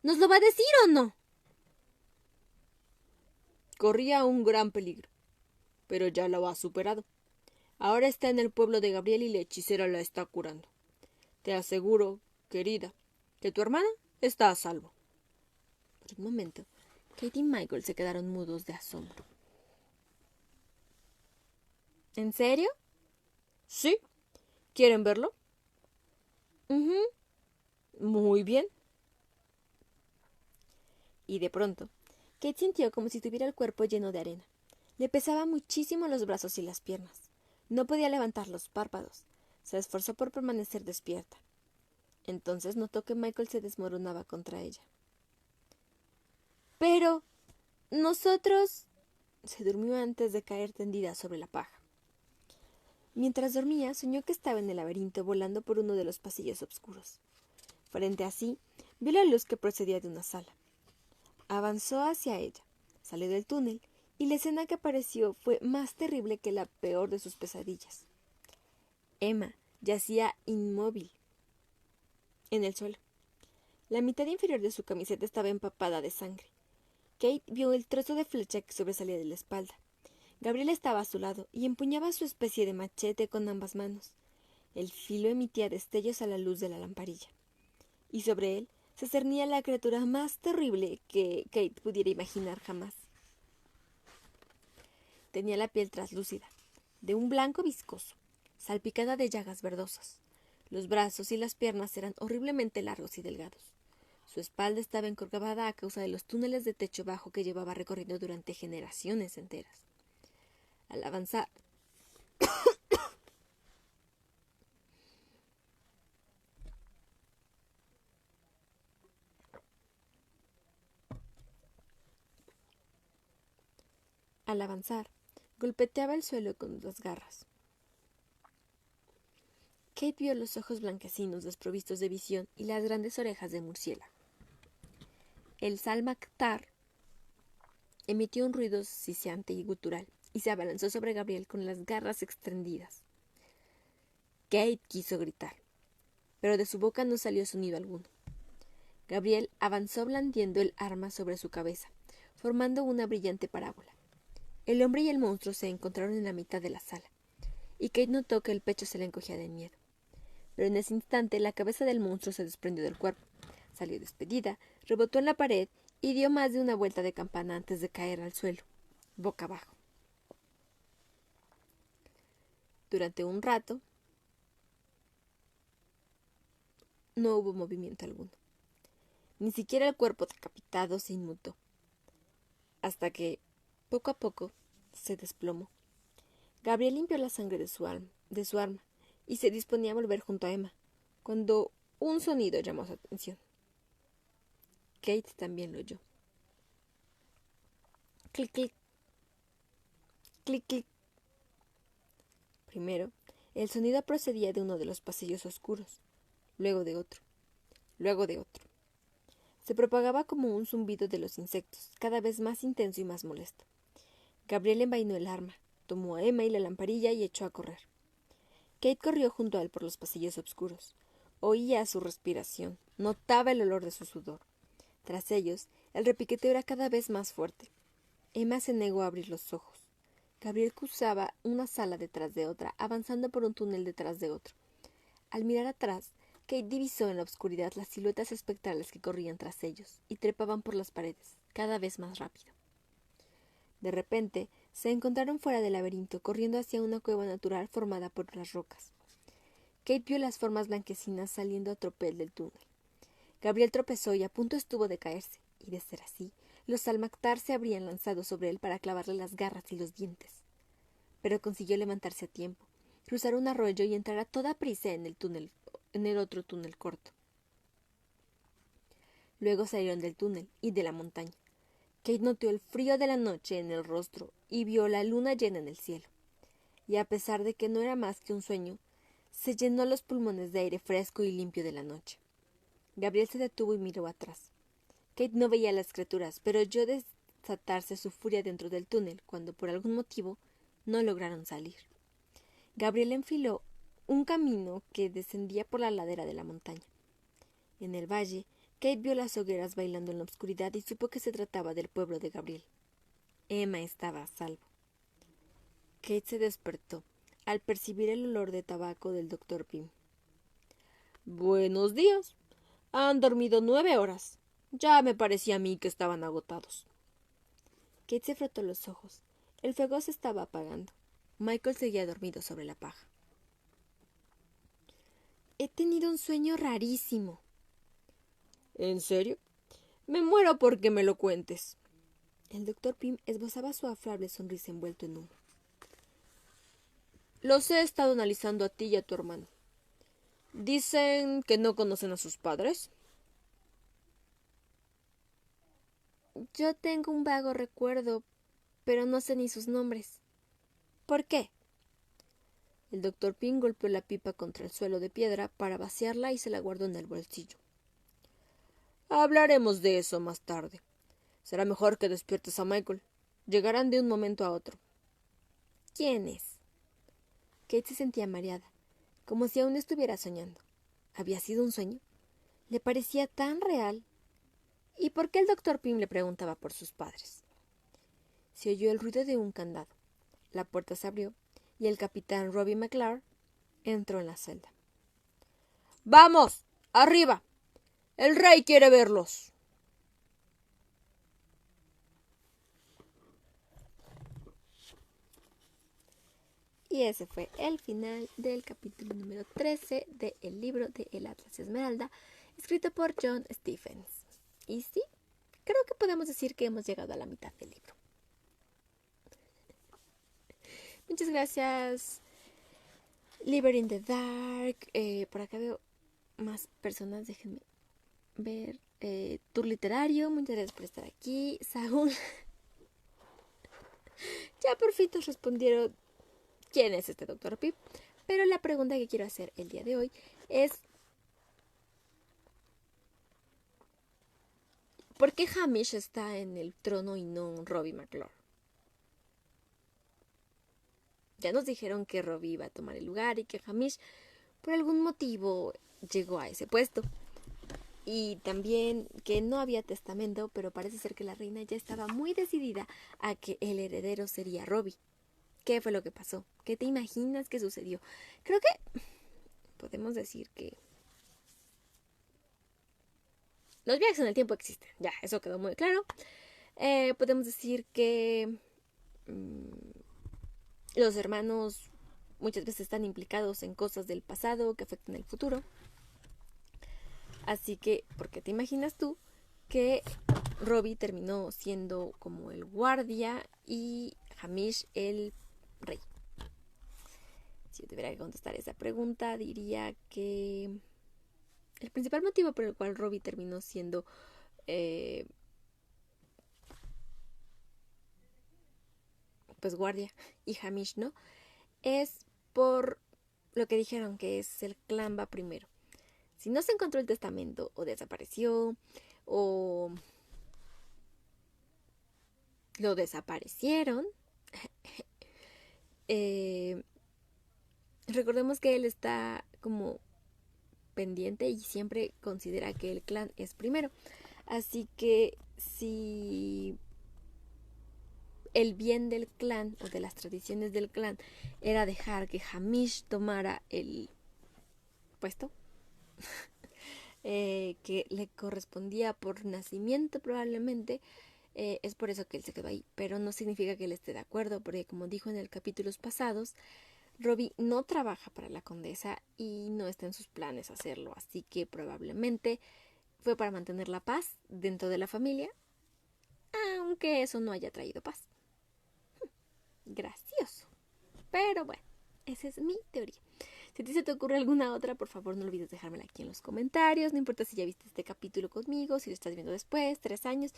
S1: ¿Nos lo va a decir o no?
S2: Corría un gran peligro, pero ya lo ha superado. Ahora está en el pueblo de Gabriel y la hechicera la está curando. Te aseguro, querida, que tu hermana está a salvo.
S1: Por un momento, Kate y Michael se quedaron mudos de asombro. ¿En serio?
S2: Sí. ¿Quieren verlo? Muy bien.
S1: Y de pronto, Kate sintió como si tuviera el cuerpo lleno de arena. Le pesaba muchísimo los brazos y las piernas. No podía levantar los párpados. Se esforzó por permanecer despierta. Entonces notó que Michael se desmoronaba contra ella. Pero nosotros... Se durmió antes de caer tendida sobre la paja. Mientras dormía, soñó que estaba en el laberinto volando por uno de los pasillos oscuros. Frente a sí, vio la luz que procedía de una sala. Avanzó hacia ella, salió del túnel, y la escena que apareció fue más terrible que la peor de sus pesadillas. Emma yacía inmóvil en el suelo. La mitad inferior de su camiseta estaba empapada de sangre. Kate vio el trozo de flecha que sobresalía de la espalda. Gabriel estaba a su lado y empuñaba su especie de machete con ambas manos. El filo emitía destellos a la luz de la lamparilla. Y sobre él se cernía la criatura más terrible que Kate pudiera imaginar jamás. Tenía la piel traslúcida, de un blanco viscoso, salpicada de llagas verdosas. Los brazos y las piernas eran horriblemente largos y delgados. Su espalda estaba encorvada a causa de los túneles de techo bajo que llevaba recorriendo durante generaciones enteras. Al avanzar, golpeteaba el suelo con las garras. Kate vio los ojos blanquecinos desprovistos de visión y las grandes orejas de murciélago. El Salmaktar emitió un ruido siseante y gutural y se abalanzó sobre Gabriel con las garras extendidas. Kate quiso gritar, pero de su boca no salió sonido alguno. Gabriel avanzó blandiendo el arma sobre su cabeza, formando una brillante parábola. El hombre y el monstruo se encontraron en la mitad de la sala, y Kate notó que el pecho se le encogía de miedo. Pero en ese instante la cabeza del monstruo se desprendió del cuerpo, salió despedida, rebotó en la pared y dio más de una vuelta de campana antes de caer al suelo, boca abajo. Durante un rato no hubo movimiento alguno. Ni siquiera el cuerpo decapitado se inmutó, hasta que, poco a poco, se desplomó. Gabriel limpió la sangre de su arma y se disponía a volver junto a Emma, cuando un sonido llamó su atención. Kate también lo oyó. Clic, clic. Clic, clic. Primero, el sonido procedía de uno de los pasillos oscuros, luego de otro, luego de otro. Se propagaba como un zumbido de los insectos, cada vez más intenso y más molesto. Gabriel envainó el arma, tomó a Emma y la lamparilla y echó a correr. Kate corrió junto a él por los pasillos oscuros. Oía su respiración, notaba el olor de su sudor. Tras ellos, el repiqueteo era cada vez más fuerte. Emma se negó a abrir los ojos. Gabriel cruzaba una sala detrás de otra, avanzando por un túnel detrás de otro. Al mirar atrás, Kate divisó en la oscuridad las siluetas espectrales que corrían tras ellos y trepaban por las paredes, cada vez más rápido. De repente, se encontraron fuera del laberinto, corriendo hacia una cueva natural formada por las rocas. Kate vio las formas blanquecinas saliendo a tropel del túnel. Gabriel tropezó y a punto estuvo de caerse, y de ser así, los Salmaktar se habrían lanzado sobre él para clavarle las garras y los dientes. Pero consiguió levantarse a tiempo, cruzar un arroyo y entrar a toda prisa en el otro túnel corto. Luego salieron del túnel y de la montaña. Kate notó el frío de la noche en el rostro y vio la luna llena en el cielo. Y a pesar de que no era más que un sueño, se llenó los pulmones de aire fresco y limpio de la noche. Gabriel se detuvo y miró atrás. Kate no veía a las criaturas, pero oyó desatarse su furia dentro del túnel cuando por algún motivo no lograron salir. Gabriel enfiló un camino que descendía por la ladera de la montaña. En el valle, Kate vio las hogueras bailando en la oscuridad y supo que se trataba del pueblo de Gabriel. Emma estaba a salvo. Kate se despertó al percibir el olor de tabaco del Dr. Pym.
S2: Buenos días. Han dormido 9 horas. Ya me parecía a mí que estaban agotados.
S1: Kate se frotó los ojos. El fuego se estaba apagando. Michael seguía dormido sobre la paja. He tenido un sueño rarísimo.
S2: ¿En serio? Me muero porque me lo cuentes.
S1: El Dr. Pym esbozaba su afable sonrisa envuelto en humo.
S2: Los he estado analizando a ti y a tu hermano. Dicen que no conocen a sus padres.
S1: Yo tengo un vago recuerdo, pero no sé ni sus nombres. ¿Por qué?
S2: El Dr. Pym golpeó la pipa contra el suelo de piedra para vaciarla y se la guardó en el bolsillo. Hablaremos de eso más tarde. Será mejor que despiertes a Michael. Llegarán de un momento a otro.
S1: ¿Quién es? Kate se sentía mareada, como si aún estuviera soñando. ¿Había sido un sueño? Le parecía tan real. ¿Y por qué el Dr. Pym le preguntaba por sus padres? Se oyó el ruido de un candado. La puerta se abrió y el capitán Robbie McClure entró en la celda.
S2: ¡Vamos! ¡Arriba! El rey quiere verlos.
S1: Y ese fue el final del capítulo número 13 del libro de El Atlas Esmeralda, escrito por John Stephens. Y sí, creo que podemos decir que hemos llegado a la mitad del libro. Muchas gracias, Liber in the Dark. Por acá veo más personas, déjenme ver. Tour Literario, muchas gracias por estar aquí. Saúl. Ya por fin nos respondieron quién es este Dr. Pym. Pero la pregunta que quiero hacer el día de hoy es: ¿por qué Hamish está en el trono y no Robbie McClure? Ya nos dijeron que Robbie iba a tomar el lugar y que Hamish por algún motivo llegó a ese puesto. Y también que no había testamento, pero parece ser que la reina ya estaba muy decidida a que el heredero sería Robbie. ¿Qué fue lo que pasó? ¿Qué te imaginas que sucedió? Creo que podemos decir que los viajes en el tiempo existen. Ya, eso quedó muy claro. Podemos decir que los hermanos muchas veces están implicados en cosas del pasado que afectan el futuro. Así que, ¿por qué te imaginas tú que Robbie terminó siendo como el guardia y Hamish el rey? Si yo tuviera que contestar esa pregunta, diría que el principal motivo por el cual Robbie terminó siendo pues guardia y Hamish no, es por lo que dijeron, que es el clan va primero. Si no se encontró el testamento, o desapareció, o lo desaparecieron, recordemos que él está como pendiente y siempre considera que el clan es primero. Así que si el bien del clan o de las tradiciones del clan era dejar que Hamish tomara el puesto, que le correspondía por nacimiento probablemente. Es por eso que él se quedó ahí, pero no significa que él esté de acuerdo, porque como dijo en el capítulos pasados, Robbie no trabaja para la condesa y no está en sus planes hacerlo, así que probablemente fue para mantener la paz dentro de la familia, aunque eso no haya traído paz. Gracioso. Pero bueno, esa es mi teoría. Si a ti se te ocurre alguna otra, por favor no olvides dejármela aquí en los comentarios. No importa si ya viste este capítulo conmigo, si lo estás viendo después, 3 años.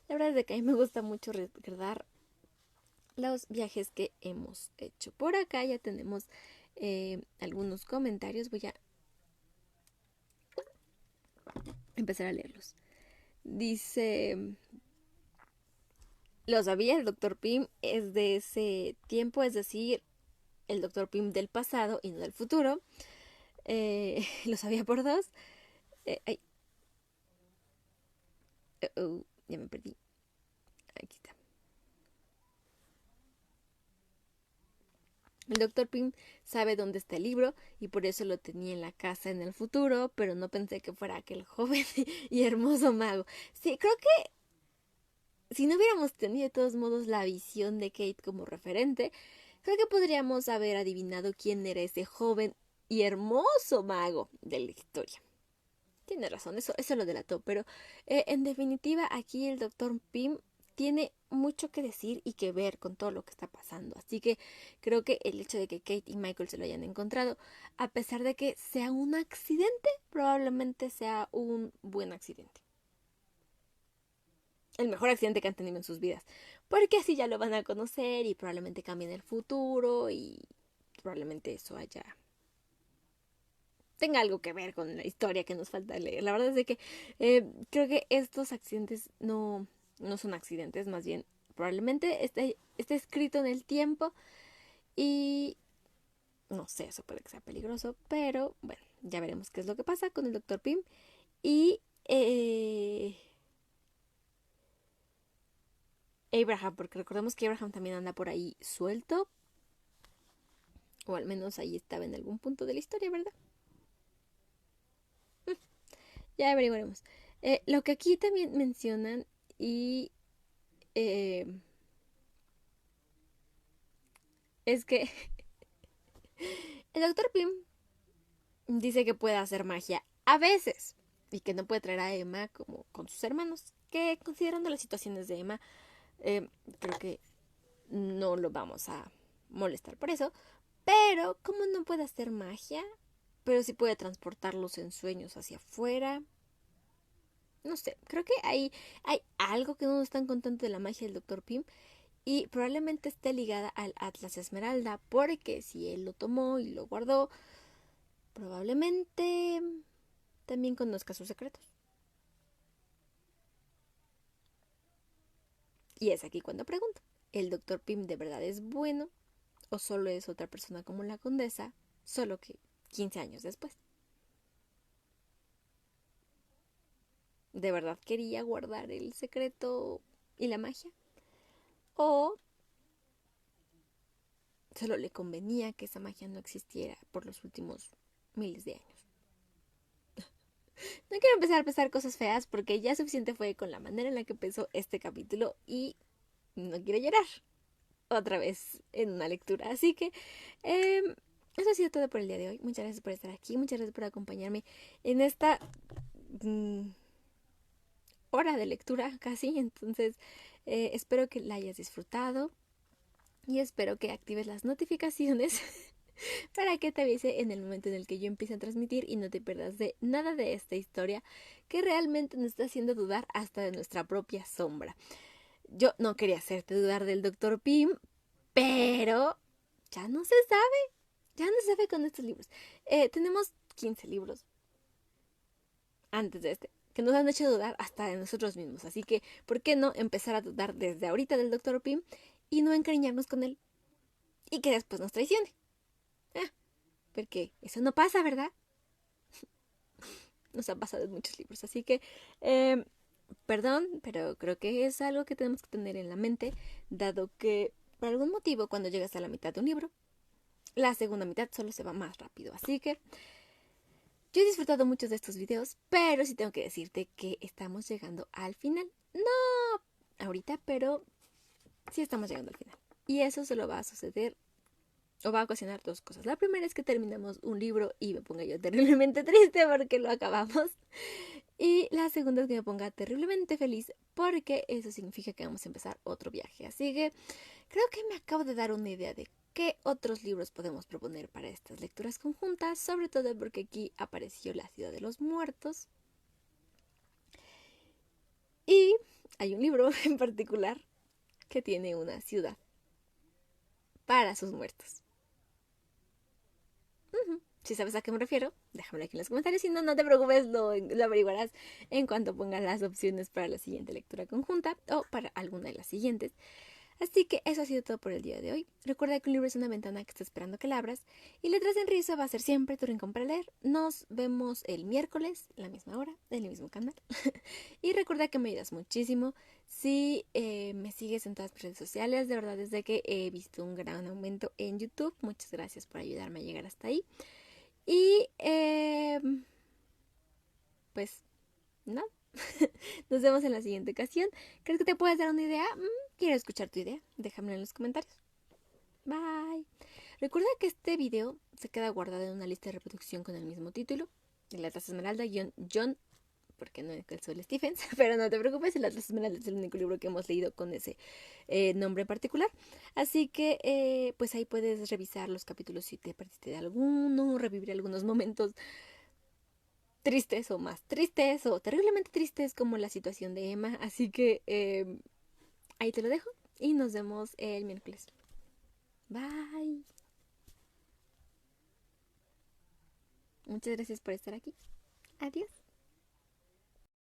S1: La verdad es que a mí me gusta mucho recordar los viajes que hemos hecho. Por acá ya tenemos algunos comentarios. Voy a empezar a leerlos. Dice: lo sabía, el Dr. Pym es de ese tiempo, es decir, el Dr. Pym del pasado y no del futuro. Lo sabía por 2. Ay, ya me perdí. Aquí está. El Dr. Pym sabe dónde está el libro y por eso lo tenía en la casa en el futuro, pero no pensé que fuera aquel joven y hermoso mago. Sí, creo que si no hubiéramos tenido de todos modos la visión de Kate como referente, creo que podríamos haber adivinado quién era ese joven y hermoso mago de la historia. Tiene razón, eso lo delató, pero en definitiva aquí el Dr. Pym tiene mucho que decir y que ver con todo lo que está pasando. Así que creo que el hecho de que Kate y Michael se lo hayan encontrado, a pesar de que sea un accidente, probablemente sea un buen accidente. El mejor accidente que han tenido en sus vidas. Porque así ya lo van a conocer y probablemente cambien el futuro y probablemente eso tenga algo que ver con la historia que nos falta leer. La verdad es de que creo que estos accidentes no son accidentes, más bien probablemente esté escrito en el tiempo y no sé, eso puede que sea peligroso, pero bueno, ya veremos qué es lo que pasa con el Dr. Pym y Abraham, porque recordemos que Abraham también anda por ahí suelto, o al menos ahí estaba en algún punto de la historia, ¿verdad? Ya averiguaremos. Lo que aquí también mencionan y es que el Dr. Pym dice que puede hacer magia a veces y que no puede traer a Emma como con sus hermanos, que considerando las situaciones de Emma, creo que no lo vamos a molestar por eso, pero como no puede hacer magia, pero sí puede transportarlos en sueños hacia afuera. No sé, creo que hay algo que no nos están contando de la magia del Dr. Pym y probablemente esté ligada al Atlas Esmeralda, porque si él lo tomó y lo guardó, probablemente también conozca sus secretos. Y es aquí cuando pregunto, ¿el Dr. Pym de verdad es bueno o solo es otra persona como la condesa, solo que 15 años después? ¿De verdad quería guardar el secreto y la magia? ¿O solo le convenía que esa magia no existiera por los últimos miles de años? No quiero empezar a pensar cosas feas porque ya suficiente fue con la manera en la que empezó este capítulo y no quiero llorar otra vez en una lectura. Así que eso ha sido todo por el día de hoy. Muchas gracias por estar aquí, muchas gracias por acompañarme en esta hora de lectura casi. Entonces espero que la hayas disfrutado y espero que actives las notificaciones para que te avise en el momento en el que yo empiece a transmitir y no te pierdas de nada de esta historia que realmente nos está haciendo dudar hasta de nuestra propia sombra. Yo no quería hacerte dudar del Dr. Pym, pero ya no se sabe con estos libros. Tenemos 15 libros antes de este que nos han hecho dudar hasta de nosotros mismos, así que ¿por qué no empezar a dudar desde ahorita del Dr. Pym y no encariñarnos con él y que después nos traicione? Porque eso no pasa, ¿verdad? Nos ha pasado en muchos libros. Así que, perdón, pero creo que es algo que tenemos que tener en la mente, dado que por algún motivo cuando llegas a la mitad de un libro, la segunda mitad solo se va más rápido. Así que Yo he disfrutado mucho de estos videos, pero sí tengo que decirte que estamos llegando al final. No ahorita, pero sí estamos llegando al final. Y eso solo va a suceder o va a ocasionar dos cosas. La primera es que terminamos un libro y me ponga yo terriblemente triste porque lo acabamos. Y la segunda es que me ponga terriblemente feliz porque eso significa que vamos a empezar otro viaje. Así que creo que me acabo de dar una idea de qué otros libros podemos proponer para estas lecturas conjuntas, sobre todo porque aquí apareció La Ciudad de los Muertos. Y hay un libro en particular que tiene una ciudad para sus muertos. Si sabes a qué me refiero, déjamelo aquí en los comentarios. Si no, no te preocupes, lo averiguarás en cuanto ponga las opciones para la siguiente lectura conjunta o para alguna de las siguientes. Así que eso ha sido todo por el día de hoy. Recuerda que un libro es una ventana que está esperando que la abras. Y Letras en Rizo va a ser siempre tu rincón para leer. Nos vemos el miércoles, a la misma hora, en el mismo canal. Y recuerda que me ayudas muchísimo si me sigues en todas las redes sociales. De verdad, desde que he visto un gran aumento en YouTube. Muchas gracias por ayudarme a llegar hasta ahí. Y pues no. Nos vemos en la siguiente ocasión. ¿Crees que te puedes dar una idea? Quiero escuchar tu idea. Déjamelo en los comentarios. Bye. Recuerda que este video se queda guardado en una lista de reproducción con el mismo título. El Atlas Esmeralda, John, porque no es el Sol Stephens, pero no te preocupes, el Atlas Esmeralda es el único libro que hemos leído con ese nombre en particular. Así que pues ahí puedes revisar los capítulos si te perdiste de alguno, revivir algunos momentos tristes o más tristes o terriblemente tristes como la situación de Emma. Así que ahí te lo dejo y nos vemos el miércoles. Bye. Muchas gracias por estar aquí. Adiós.